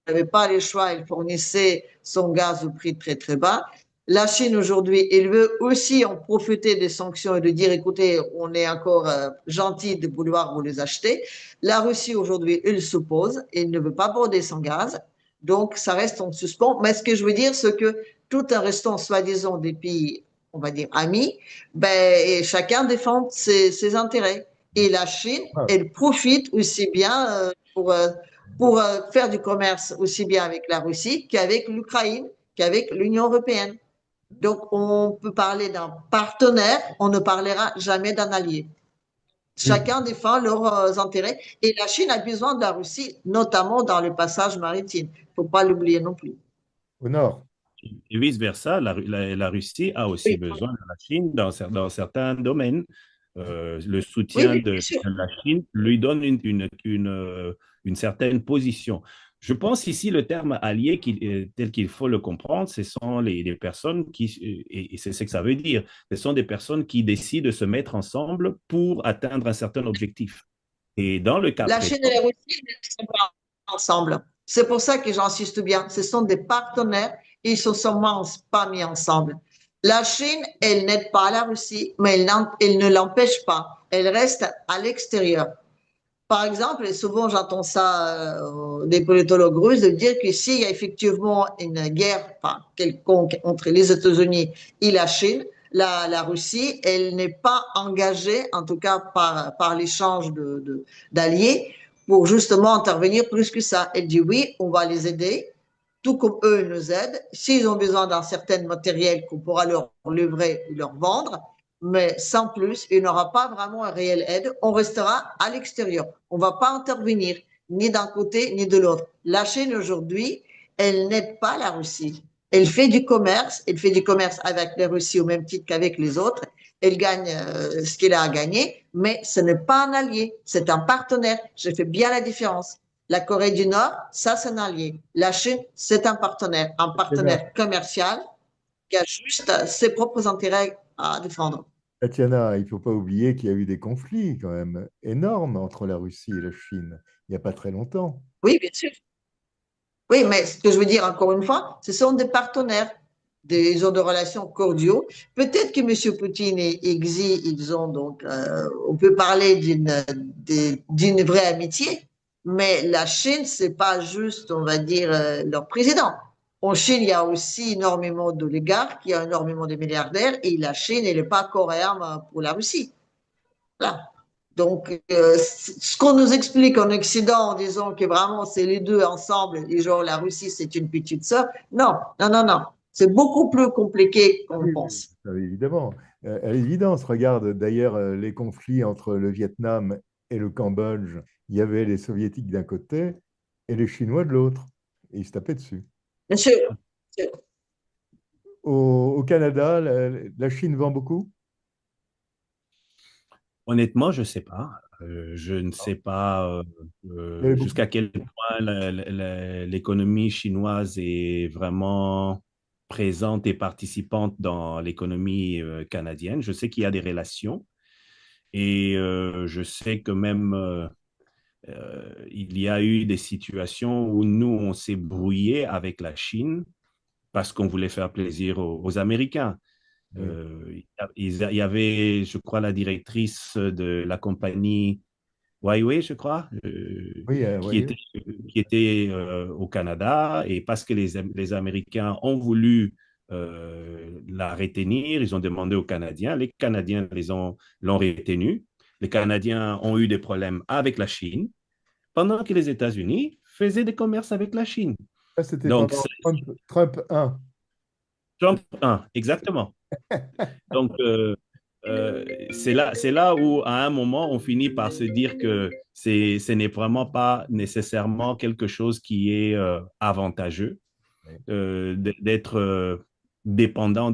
n'avait pas les choix, elle fournissait son gaz au prix très très bas. La Chine aujourd'hui, elle veut aussi en profiter des sanctions et de dire, écoutez, on est encore gentil de vouloir vous les acheter. La Russie aujourd'hui, elle s'oppose, elle ne veut pas border son gaz, donc ça reste en suspens. Mais ce que je veux dire, c'est que tout en restant soi-disant des pays, on va dire amis, ben, chacun défend ses intérêts. Et la Chine, elle profite aussi bien pour faire du commerce aussi bien avec la Russie qu'avec l'Ukraine, qu'avec l'Union européenne. Donc, on peut parler d'un partenaire, on ne parlera jamais d'un allié. Chacun défend leurs intérêts et la Chine a besoin de la Russie, notamment dans le passage maritime. Il ne faut pas l'oublier non plus. Au nord. Et vice-versa, la Russie a aussi besoin de la Chine dans certains domaines. Le soutien de la Chine lui donne une certaine position. Je pense ici le terme allié tel qu'il faut le comprendre, ce sont les personnes et c'est ce que ça veut dire, ce sont des personnes qui décident de se mettre ensemble pour atteindre un certain objectif. Et dans le cas La présent, Chine et la Russie ne sont pas ensemble. C'est pour ça que j'insiste bien. Ce sont des partenaires et ils ne se sont pas mis ensemble. La Chine, elle n'aide pas la Russie, mais elle ne l'empêche pas. Elle reste à l'extérieur. Par exemple, et souvent j'entends ça des politologues russes, de dire que s'il y a effectivement une guerre quelconque entre les États-Unis et la Chine, la Russie, elle n'est pas engagée, en tout cas par l'échange d'alliés, pour justement intervenir plus que ça. Elle dit oui, on va les aider, tout comme eux nous aident. S'ils ont besoin d'un certain matériel qu'on pourra leur livrer ou leur vendre, mais sans plus, il n'y aura pas vraiment un réel aide. On restera à l'extérieur. On ne va pas intervenir ni d'un côté ni de l'autre. La Chine aujourd'hui, elle n'aide pas la Russie. Elle fait du commerce avec la Russie au même titre qu'avec les autres. Elle gagne ce qu'elle a à gagner, mais ce n'est pas un allié, c'est un partenaire. Je fais bien la différence. La Corée du Nord, ça c'est un allié. La Chine, c'est un partenaire commercial qui a juste ses propres intérêts à défendre. Tatiana, il ne faut pas oublier qu'il y a eu des conflits quand même énormes entre la Russie et la Chine, il n'y a pas très longtemps. Oui, bien sûr. Oui, mais ce que je veux dire encore une fois, ce sont des partenaires. Ils ont des relations cordiaux. Peut-être que M. Poutine et Xi, ils ont donc, on peut parler d'une vraie amitié, mais la Chine, c'est pas juste, on va dire, leur président. En Chine, il y a aussi énormément d'oligarques, il y a énormément de milliardaires, et la Chine, elle n'est pas coréenne pour la Russie. Là. Donc, ce qu'on nous explique en Occident en disant que vraiment c'est les deux ensemble, et genre la Russie c'est une petite sœur, non, non, non, non. C'est beaucoup plus compliqué qu'on Oui, pense. évidemment. À l'évidence, regarde d'ailleurs les conflits entre le Vietnam et le Cambodge. Il y avait les Soviétiques d'un côté et les Chinois de l'autre. Et ils se tapaient dessus. Bien sûr. Au Canada, la Chine vend beaucoup? honnêtement, je ne sais pas. Je ne sais pas Il y avait beaucoup. jusqu'à quel point l'économie chinoise est vraiment présente et participante dans l'économie canadienne. Je sais qu'il y a des relations et je sais que même il y a eu des situations où nous, on s'est brouillé avec la Chine parce qu'on voulait faire plaisir aux Américains. Oui, Il y avait, je crois, la directrice de la compagnie Huawei, je crois, oui, qui oui. était, qui était au Canada. Et parce que les Américains ont voulu la retenir, ils ont demandé aux Canadiens. Les Canadiens l'ont retenue. Les Canadiens ont eu des problèmes avec la Chine, pendant que les États-Unis faisaient des commerces avec la Chine. Ça, c'était Donc, pendant Trump 1. Trump 1, exactement. Donc, c'est là où, à un moment, on finit par se dire que ce n'est vraiment pas nécessairement quelque chose qui est avantageux d'être dépendant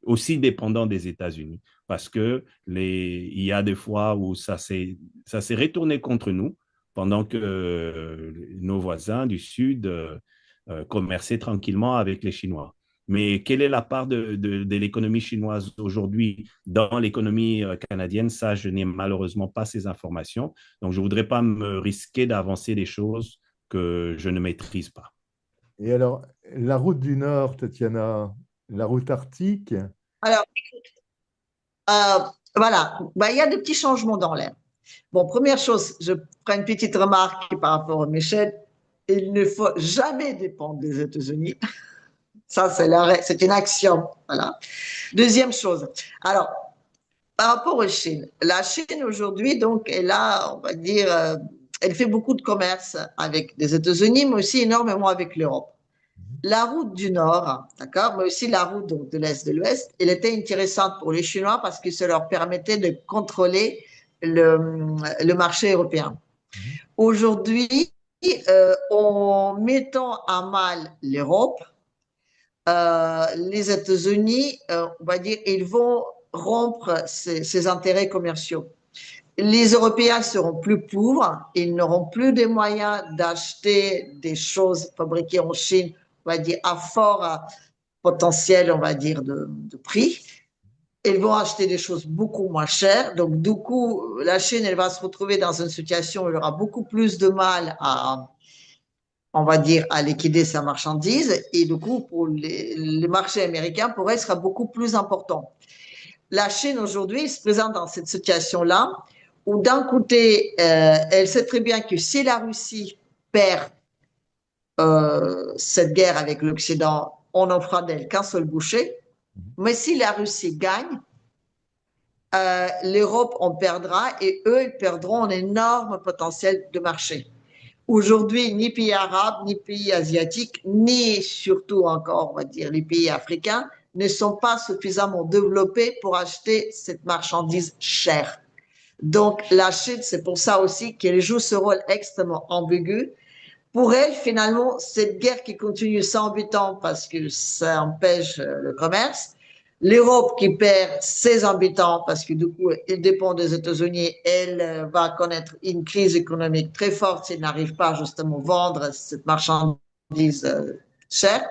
aussi dépendant des États-Unis. Parce que il y a des fois où ça s'est retourné contre nous pendant que nos voisins du Sud commerçaient tranquillement avec les Chinois. Mais quelle est la part de l'économie chinoise aujourd'hui dans l'économie canadienne? Ça, je n'ai malheureusement pas ces informations. Donc, je ne voudrais pas me risquer d'avancer des choses que je ne maîtrise pas. Et alors, la route du Nord, Tatiana, la route arctique, Alors, voilà, bah, il y a des petits changements dans l'air. Bon, première chose, je ferai une petite remarque par rapport à Michel. Il ne faut jamais dépendre des États-Unis. Ça, c'est une axiome. Voilà. Deuxième chose. Alors, par rapport aux Chine, la Chine aujourd'hui, donc, elle a, on va dire, elle fait beaucoup de commerce avec les États-Unis, mais aussi énormément avec l'Europe. La route du Nord, d'accord, mais aussi la route donc, de l'Est de l'Ouest, elle était intéressante pour les Chinois parce que ça leur permettait de contrôler le marché européen. Aujourd'hui, en mettant à mal l'Europe, les États-Unis, on va dire, ils vont rompre ces intérêts commerciaux. les Européens seront plus pauvres, ils n'auront plus de moyens d'acheter des choses fabriquées en Chine, on va dire, à fort potentiel, on va dire, de prix. Ils vont acheter des choses beaucoup moins chères. Donc, du coup, la Chine, elle va se retrouver dans une situation où elle aura beaucoup plus de mal à, on va dire, à liquider sa marchandise. Et du coup, pour les marchés américains, pour elle, sera beaucoup plus important. La Chine, aujourd'hui, se présente dans cette situation-là, où d'un côté, elle sait très bien que si la Russie perd cette guerre avec l'Occident, on n'en fera d'elle qu'un seul boucher. Mais si la Russie gagne, l'Europe en perdra et eux, ils perdront un énorme potentiel de marché. Aujourd'hui, ni pays arabes, ni pays asiatiques, ni surtout encore, on va dire, les pays africains ne sont pas suffisamment développés pour acheter cette marchandise chère. Donc, la Chine, c'est pour ça aussi qu'elle joue ce rôle extrêmement ambigu. Pour elle, finalement, cette guerre qui continue sans habitants parce que ça empêche le commerce, l'Europe qui perd ses habitants parce que du coup, elle dépend des États-Unis, elle va connaître une crise économique très forte s'il n'arrive pas justement à vendre cette marchandise chère.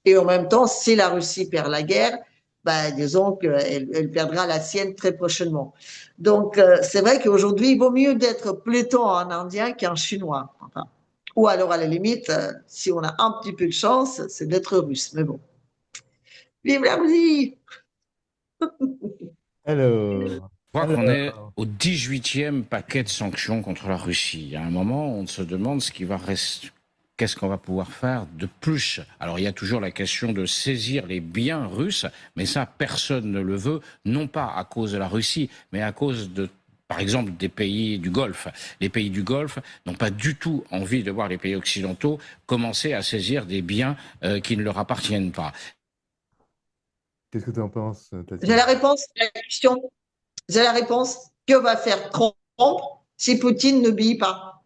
Et en même temps, si la Russie perd la guerre, ben, disons qu'elle perdra la sienne très prochainement. Donc, c'est vrai qu'aujourd'hui, il vaut mieux d'être plutôt un Indien qu'un Chinois. Enfin, ou alors, à la limite, si on a un petit peu de chance, c'est d'être russe. Mais bon. Vive la Russie! Alors, Je crois qu'on est alors, au 18e paquet de sanctions contre la Russie. À un moment, on se demande ce qui va rester. Qu'est-ce qu'on va pouvoir faire de plus? Alors, il y a toujours la question de saisir les biens russes, mais ça, personne ne le veut, non pas à cause de la Russie, mais à cause de, par exemple, des pays du Golfe. Les pays du Golfe n'ont pas du tout envie de voir les pays occidentaux commencer à saisir des biens qui ne leur appartiennent pas. qu'est-ce que tu en penses, J'ai Tatiana? la réponse à la question. J'ai la réponse. Que va faire Trump si Poutine n'obéit pas?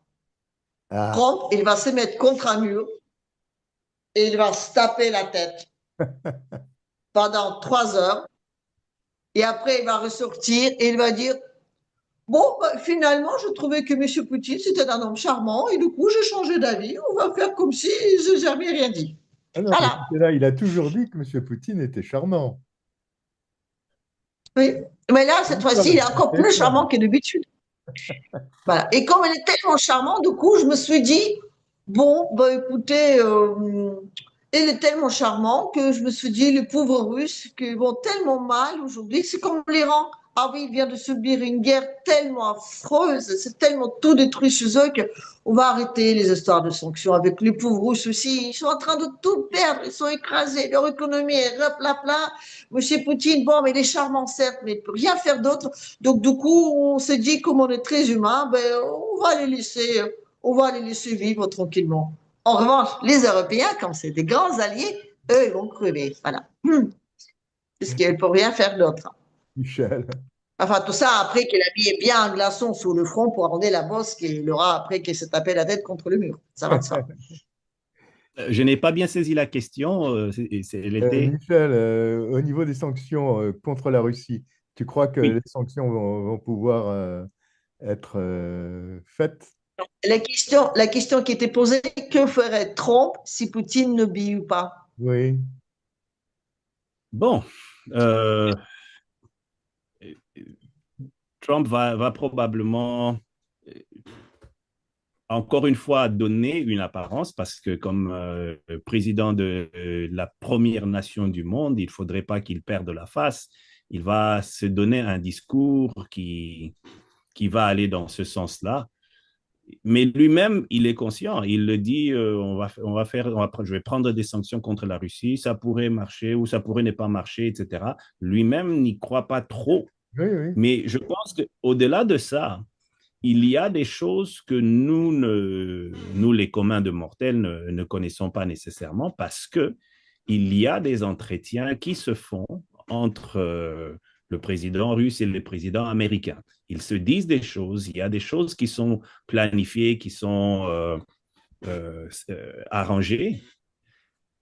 Ah, Trump, il va se mettre contre un mur et il va se taper la tête pendant 3 heures. Et après, il va ressortir et il va dire, bon, bah, finalement, je trouvais que M. Poutine, c'était un homme charmant et du coup, j'ai changé d'avis. On va faire comme si je n'avais rien dit. ah non, mais Voilà. là, il a toujours dit que M. Poutine était charmant. Oui. Mais là, cette fois-ci, il est encore plus Charmant. charmant que d'habitude. Voilà. Et comme il est tellement charmant, du coup, je me suis dit, bon, bah, écoutez, il est tellement charmant que je me suis dit, les pauvres Russes qui vont tellement mal aujourd'hui, c'est comme l'Iran. Ah oui, il vient de subir une guerre tellement affreuse, c'est tellement tout détruit chez eux qu'on va arrêter les histoires de sanctions avec les pauvres Russes aussi. Ils sont en train de tout perdre, ils sont écrasés, leur économie est plat. Monsieur Poutine, bon, mais il est charmant, certes, mais il ne peut rien faire d'autre. Donc, du coup, on s'est dit, comme on est très humain, ben, on va les laisser vivre tranquillement. En revanche, les Européens, comme c'est des grands alliés, eux, ils vont crever. Voilà. Parce qu'ils ne peuvent rien faire d'autre. Michel. Enfin, tout ça après qu'il a mis bien un glaçon sous le front pour arrondir la bosse qu'il aura après qu'il s'est tapé la tête contre le mur. Ça va de ça. Je n'ai pas bien saisi la question. Elle était. Michel, au niveau des sanctions contre la Russie, tu crois que Oui. les sanctions vont pouvoir être faites? La question qui était posée, que ferait Trump si Poutine n'obéit pas? Oui. Bon. Trump va probablement, encore une fois, donner une apparence parce que comme président de la première nation du monde, il ne faudrait pas qu'il perde la face. Il va se donner un discours qui va aller dans ce sens-là. Mais lui-même, il est conscient. Il le dit, je vais prendre des sanctions contre la Russie, ça pourrait marcher ou ça pourrait ne pas marcher, etc. Lui-même n'y croit pas trop. Oui, oui. Mais je pense qu'au-delà de ça, il y a des choses que nous les communs de mortels, ne connaissons pas nécessairement parce que il y a des entretiens qui se font entre le président russe et le président américain. Ils se disent des choses, il y a des choses qui sont planifiées, qui sont arrangées.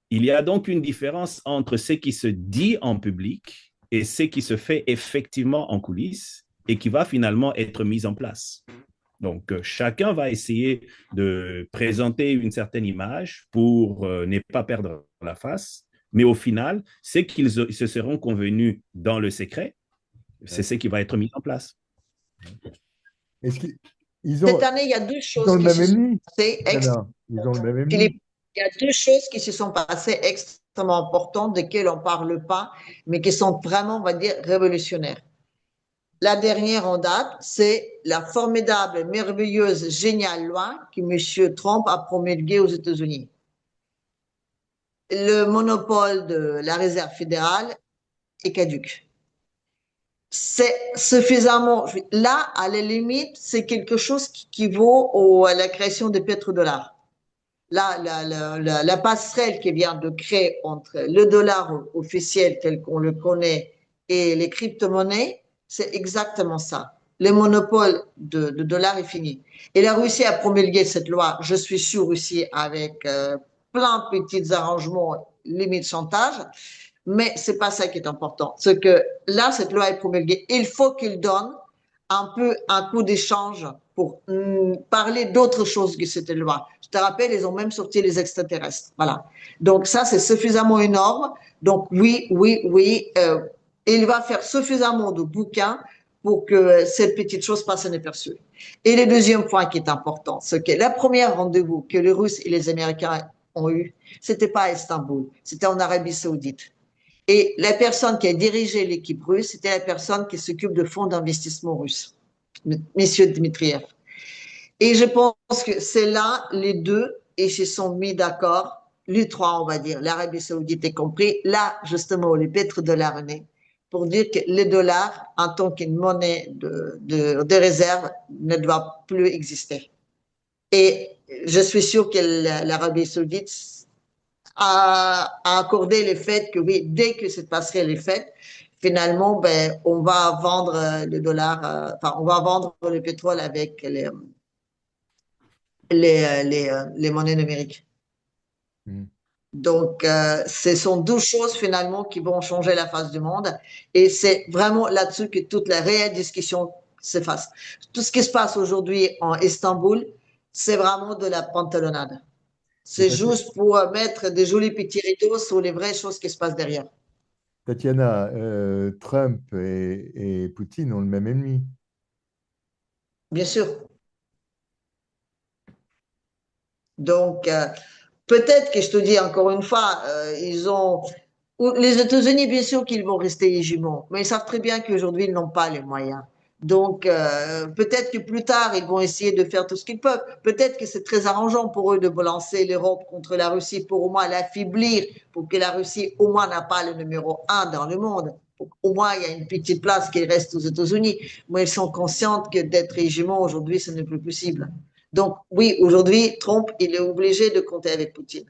Il y a donc une différence entre ce qui se dit en public et ce qui se fait effectivement en coulisses. et qui va finalement être mise en place. Donc, chacun va essayer de présenter une certaine image pour ne pas perdre la face, mais au final, c'est qu'ils se seront convenus dans le secret, c'est ce qui va être mis en place. Est-ce qu'ils Cette année, il y a deux ils choses ont le qui même se sont ennemi, passées. Diana? Ils ont le même Philippe, ennemi. il y a deux choses qui se sont passées extrêmement importantes, desquelles on ne parle pas, mais qui sont vraiment, on va dire, révolutionnaires. La dernière en date, c'est la formidable, merveilleuse, géniale loi que M. Trump a promulguée aux États-Unis. Le monopole de la Réserve fédérale est caduque. C'est suffisamment. Là, à la limite, c'est quelque chose qui vaut à la création de pétrodollars. Là, la passerelle qui vient de créer entre le dollar officiel tel qu'on le connaît et les crypto-monnaies, c'est exactement ça. Le monopole de dollar est fini. Et la Russie a promulgué cette loi, je suis sûr aussi, avec plein de petits arrangements, limite chantage. Mais c'est pas ça qui est important. C'est que là, cette loi est promulguée. Il faut qu'il donne un peu un coup d'échange pour parler d'autre chose que cette loi. Je te rappelle, ils ont même sorti les extraterrestres. Voilà. Donc ça, c'est suffisamment énorme. Donc oui, il va faire suffisamment de bouquins pour que cette petite chose passe inaperçue. Et le deuxième point qui est important, c'est que la première rendez-vous que les Russes et les Américains ont eu, c'était pas à Istanbul, c'était en Arabie Saoudite. Et la personne qui a dirigé l'équipe russe, c'était la personne qui s'occupe de fonds d'investissement russes, Monsieur Dmitriev. Et je pense que c'est là, les deux, ils se sont mis d'accord, les trois, on va dire, l'Arabie Saoudite est compris, là, justement, les pétrodollars nés, pour dire que le dollar, en tant qu'une monnaie de réserve, ne doit plus exister. Et je suis sûr que l'Arabie Saoudite a accordé le fait que oui, dès que cette passerelle est faite, finalement, ben, on va vendre le dollar, enfin, on va vendre le pétrole avec les monnaies numériques. Donc, ce sont deux choses finalement qui vont changer la face du monde. Et c'est vraiment là-dessus que toute la réelle discussion se fasse. Tout ce qui se passe aujourd'hui en Istanbul, c'est vraiment de la pantalonnade. C'est juste pour mettre des jolis petits rideaux sur les vraies choses qui se passent derrière. Tatiana, Trump et Poutine ont le même ennemi. Bien sûr. Donc, peut-être que je te dis encore une fois, les États-Unis, bien sûr qu'ils vont rester hégémons, mais ils savent très bien qu'aujourd'hui, ils n'ont pas les moyens. Donc, peut-être que plus tard, ils vont essayer de faire tout ce qu'ils peuvent. Peut-être que c'est très arrangeant pour eux de balancer l'Europe contre la Russie pour au moins l'affaiblir, pour que la Russie au moins n'a pas le numéro 1 dans le monde. Au moins, il y a une petite place qui reste aux États-Unis. Mais ils sont conscients que d'être hégémon aujourd'hui, ce n'est plus possible. Donc, oui, aujourd'hui, Trump, il est obligé de compter avec Poutine.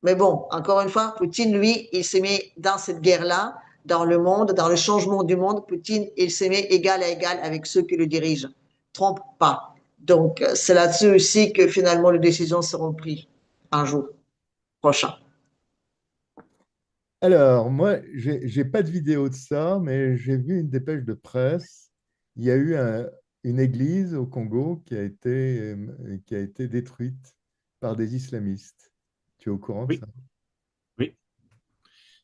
Mais bon, encore une fois, Poutine, lui, il s'est mis dans cette guerre-là, dans le monde, dans le changement du monde. Poutine, il s'est mis égal à égal avec ceux qui le dirigent. Trump, pas. Donc, c'est là-dessus aussi que finalement les décisions seront prises un jour prochain. Alors, moi, j'ai pas de vidéo de ça, mais j'ai vu une dépêche de presse. Il y a eu une église au Congo qui a été détruite par des islamistes. Tu es au courant de ça? Oui.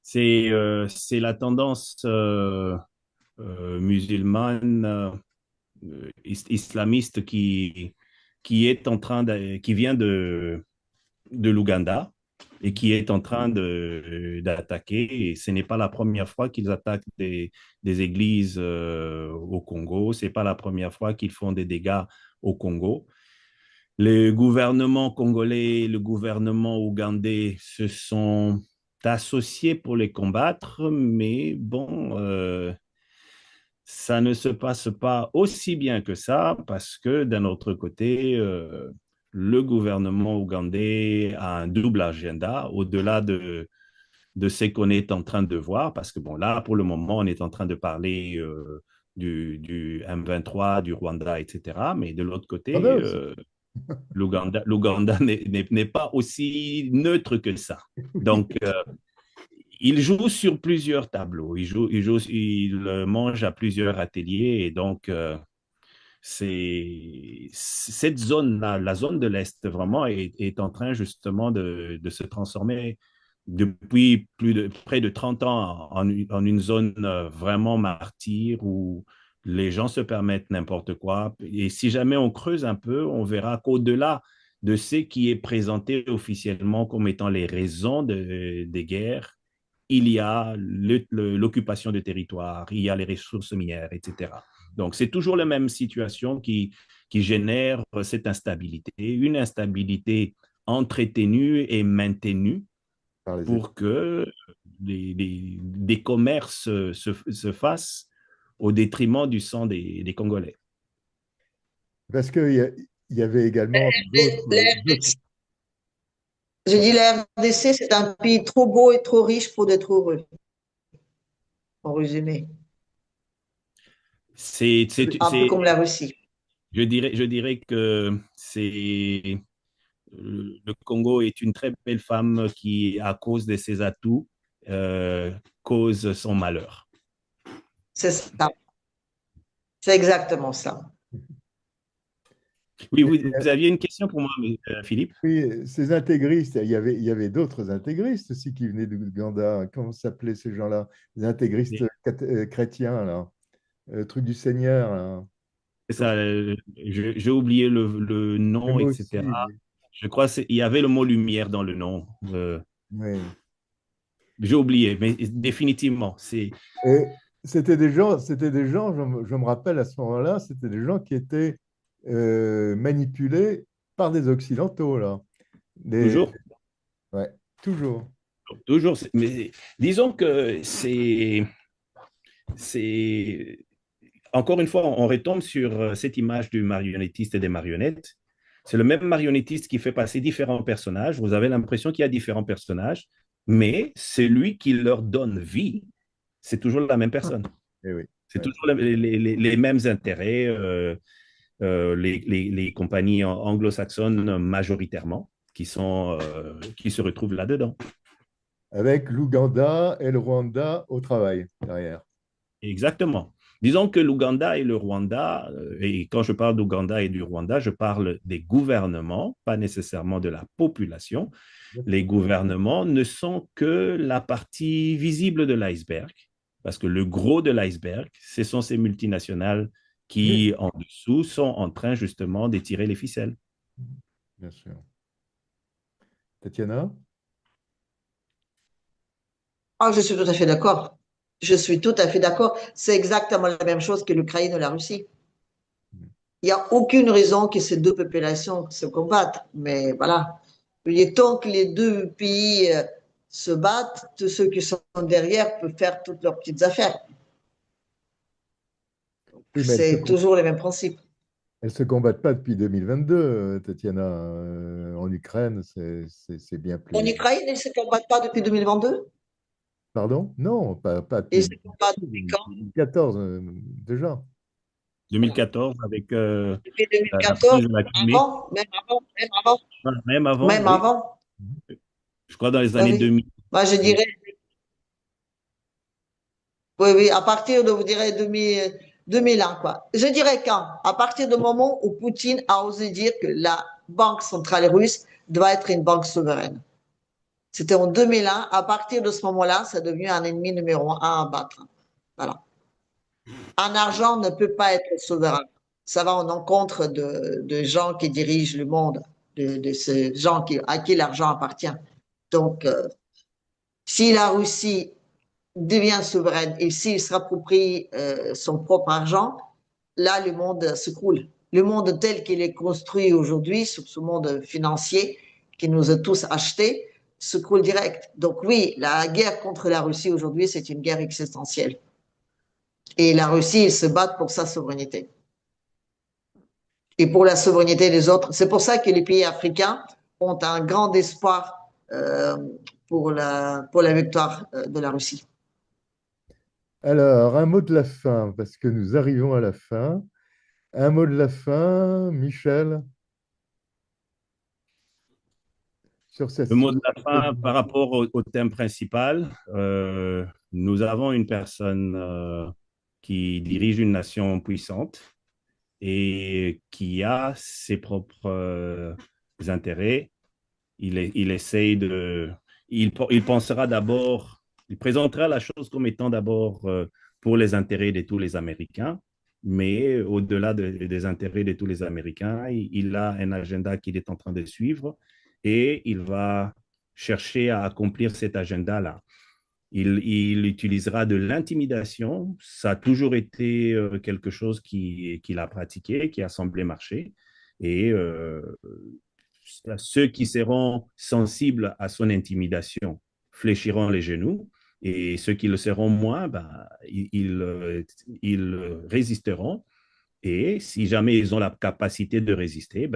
C'est la tendance musulmane islamiste qui est en train qui vient de l'Ouganda et qui est en train d'attaquer. Et ce n'est pas la première fois qu'ils attaquent des églises au Congo. Ce n'est pas la première fois qu'ils font des dégâts au Congo. Le gouvernement congolais et le gouvernement ougandais se sont associés pour les combattre, mais bon, ça ne se passe pas aussi bien que ça parce que d'un autre côté, le gouvernement ougandais a un double agenda au-delà de ce qu'on est en train de voir, parce que bon, là, pour le moment, on est en train de parler du M23, du Rwanda, etc. Mais de l'autre côté, l'Ouganda n'est pas aussi neutre que ça. Donc, Il joue sur plusieurs tableaux. Il mange à plusieurs ateliers et donc cette zone-là, la zone de l'Est, vraiment est en train justement de se transformer depuis près de 30 ans en une zone vraiment martyre où les gens se permettent n'importe quoi. Et si jamais on creuse un peu, on verra qu'au-delà de ce qui est présenté officiellement comme étant les raisons des guerres, il y a l'occupation de territoire, il y a les ressources minières, etc. Donc, c'est toujours la même situation qui génère cette instabilité, une instabilité entretenue et maintenue par les États. pour que des commerces se fassent au détriment du sang des Congolais. Parce qu'il y avait également d'autres. Je dis la RDC, c'est un pays trop beau et trop riche pour être heureux, en résumé. Un peu comme la Russie. Je dirais que le Congo est une très belle femme qui, à cause de ses atouts, cause son malheur. C'est ça. C'est exactement ça. Oui, vous aviez une question pour moi, Philippe? Oui, ces intégristes, il y avait d'autres intégristes aussi qui venaient d'Ouganda. Comment s'appelaient ces gens-là? Les intégristes chrétiens, là. Le truc du Seigneur, là. C'est ça, j'ai oublié le Et nom, moi aussi. etc. Je crois qu'il y avait le mot lumière dans le nom. Oui. J'ai oublié, mais définitivement, c'est. Et c'était des gens, je me rappelle à ce moment-là, c'était des gens qui étaient manipulés par des Occidentaux, là. Toujours. Ouais, toujours. Toujours. Mais disons que encore une fois, on retombe sur cette image du marionnettiste et des marionnettes. C'est le même marionnettiste qui fait passer différents personnages. Vous avez l'impression qu'il y a différents personnages, mais celui qui leur donne vie, c'est toujours la même personne. Eh oui. C'est toujours les mêmes intérêts, les compagnies anglo-saxonnes majoritairement qui se retrouvent là-dedans. Avec l'Ouganda et le Rwanda au travail derrière. Exactement. Disons que l'Ouganda et le Rwanda, et quand je parle d'Ouganda et du Rwanda, je parle des gouvernements, pas nécessairement de la population. Les gouvernements ne sont que la partie visible de l'iceberg, parce que le gros de l'iceberg, ce sont ces multinationales qui, en dessous, sont en train justement d'étirer les ficelles. Bien sûr. Tatiana? Ah, je suis tout à fait d'accord. Je suis tout à fait d'accord. C'est exactement la même chose que l'Ukraine ou la Russie. Il n'y a aucune raison que ces deux populations se combattent. Mais voilà, il est temps que les deux pays se battent, tous ceux qui sont derrière peuvent faire toutes leurs petites affaires. Oui, c'est toujours les mêmes principes. Elles ne se combattent pas depuis 2022, Tatiana. En Ukraine, c'est bien plus. En Ukraine, ils ne se combattent pas depuis 2022? Pardon? Non, pas Ils depuis se combattent depuis quand? 2014, déjà. 2014 avec Depuis la 2014, prise de la Crimée. avant, même avant, même avant. Même avant, Même oui. avant. Je crois dans les Oui, années oui. 2000. Moi, je dirais, oui, oui, à partir de, vous direz, 2001, quoi. Je dirais quand? À partir du moment où Poutine a osé dire que la Banque centrale russe doit être une banque souveraine. C'était en 2001. À partir de ce moment-là, ça devient un ennemi numéro un à battre. Voilà. Un argent ne peut pas être souverain. Ça va en encontre de gens qui dirigent le monde, de ces gens à qui l'argent appartient. Donc, si la Russie devient souveraine et s'il se rapproprie son propre argent, là, le monde s'écroule. Le monde tel qu'il est construit aujourd'hui, ce monde financier qui nous a tous achetés, s'écroule direct. Donc oui, la guerre contre la Russie aujourd'hui, c'est une guerre existentielle. Et la Russie, ils se battent pour sa souveraineté. Et pour la souveraineté des autres. C'est pour ça que les pays africains ont un grand espoir pour la victoire de la Russie. Alors, un mot de la fin, parce que nous arrivons à la fin. Un mot de la fin, Michel. sur cette Le mot de la fin par rapport au thème principal, nous avons une personne qui dirige une nation puissante et qui a ses propres intérêts. Il essaye de... Il pensera d'abord, il présentera la chose comme étant d'abord pour les intérêts de tous les Américains, mais au-delà des intérêts de tous les Américains, il a un agenda qu'il est en train de suivre et il va chercher à accomplir cet agenda-là. Il utilisera de l'intimidation. Ça a toujours été quelque chose qu'il a pratiqué, qui a semblé marcher. Et ceux qui seront sensibles à son intimidation fléchiront les genoux. Et ceux qui le seront moins, ils résisteront. Et si jamais ils ont la capacité de résister,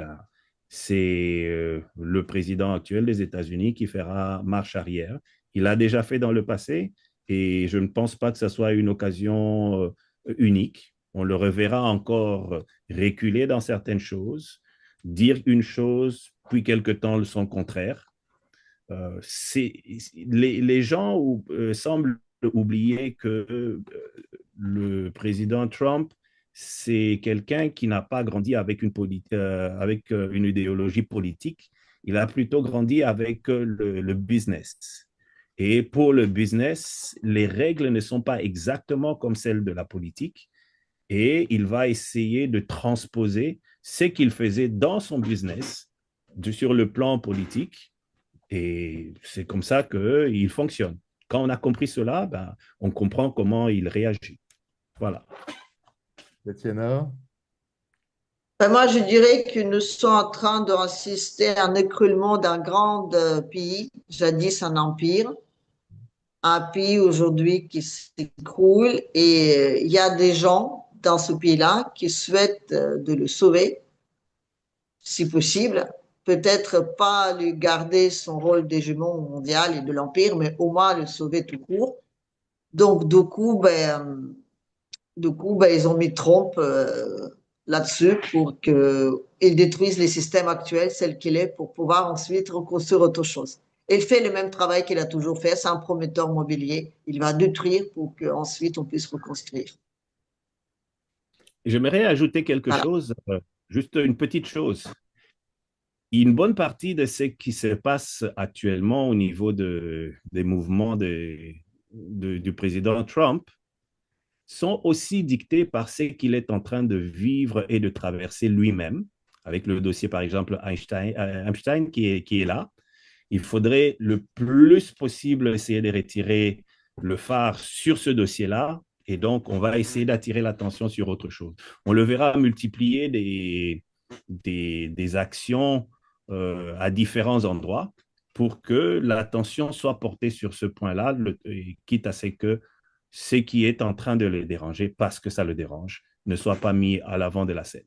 c'est le président actuel des États-Unis qui fera marche arrière. Il l'a déjà fait dans le passé et je ne pense pas que ce soit une occasion unique. On le reverra encore reculer dans certaines choses, dire une chose, puis quelque temps son contraire. Les gens semblent oublier que le président Trump, c'est quelqu'un qui n'a pas grandi avec une idéologie politique. Il a plutôt grandi avec le business. Et pour le business, les règles ne sont pas exactement comme celles de la politique. Et il va essayer de transposer ce qu'il faisait dans son business sur le plan politique. Et c'est comme ça qu'il fonctionne. Quand on a compris cela, on comprend comment il réagit. Voilà. Tatiana? Moi, je dirais que nous sommes en train d'assister à un écroulement d'un grand pays, jadis un empire. Un pays aujourd'hui qui s'écroule et il y a des gens dans ce pays-là qui souhaitent de le sauver, si possible. Peut-être pas lui garder son rôle d'hégémon mondial et de l'empire, mais au moins le sauver tout court. Donc, du coup, ils ont mis Trump là-dessus pour qu'il détruise les systèmes actuels, cels qu'il est, pour pouvoir ensuite reconstruire autre chose. Il fait le même travail qu'il a toujours fait, c'est un prometteur immobilier. Il va détruire pour qu'ensuite on puisse reconstruire. J'aimerais ajouter quelque chose, juste une petite chose. Une bonne partie de ce qui se passe actuellement au niveau des mouvements du président Trump sont aussi dictés par ce qu'il est en train de vivre et de traverser lui-même, avec le dossier, par exemple, Epstein qui est là. Il faudrait le plus possible essayer de retirer le phare sur ce dossier-là, et donc on va essayer d'attirer l'attention sur autre chose. On le verra multiplier des actions à différents endroits pour que l'attention soit portée sur ce point-là, quitte à ce que ce qui est en train de le déranger, parce que ça le dérange, ne soit pas mis à l'avant de la scène.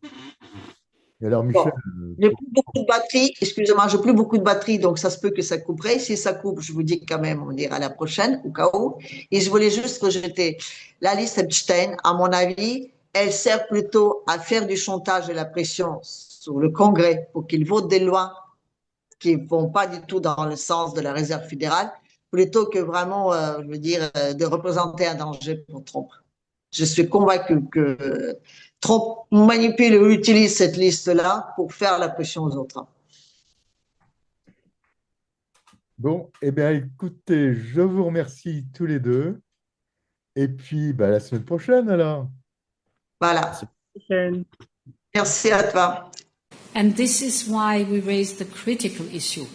Et alors, Michel, j'ai plus beaucoup de batterie, excusez-moi, j'ai plus beaucoup de batterie, donc ça se peut que ça couperait. Si ça coupe, je vous dis quand même, on dira à la prochaine, au cas où. Et je voulais juste rejeter la liste Epstein, à mon avis, elle sert plutôt à faire du chantage et de la pression sur le Congrès pour qu'il vote des lois qui ne vont pas du tout dans le sens de la Réserve fédérale, plutôt que vraiment, de représenter un danger pour Trump. Je suis convaincu que Trump manipule ou utilise cette liste-là pour faire la pression aux autres. Bon, eh bien, écoutez, je vous remercie tous les deux. Et puis, la semaine prochaine, alors. Voilà. Merci à toi. And this is why we raised the critical issue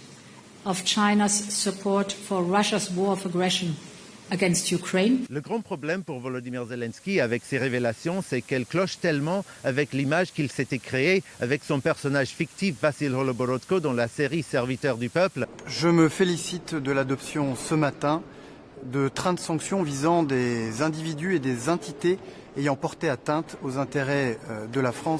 of China's support for Russia's war of aggression against Ukraine. Le grand problème pour Volodymyr Zelensky avec ces révélations, c'est qu'elles clochent tellement avec l'image qu'il s'était créée avec son personnage fictif Vassil Holoborodko dans la série Serviteur du peuple. Je me félicite de l'adoption ce matin de trains de sanctions visant des individus et des entités ayant porté atteinte aux intérêts de la France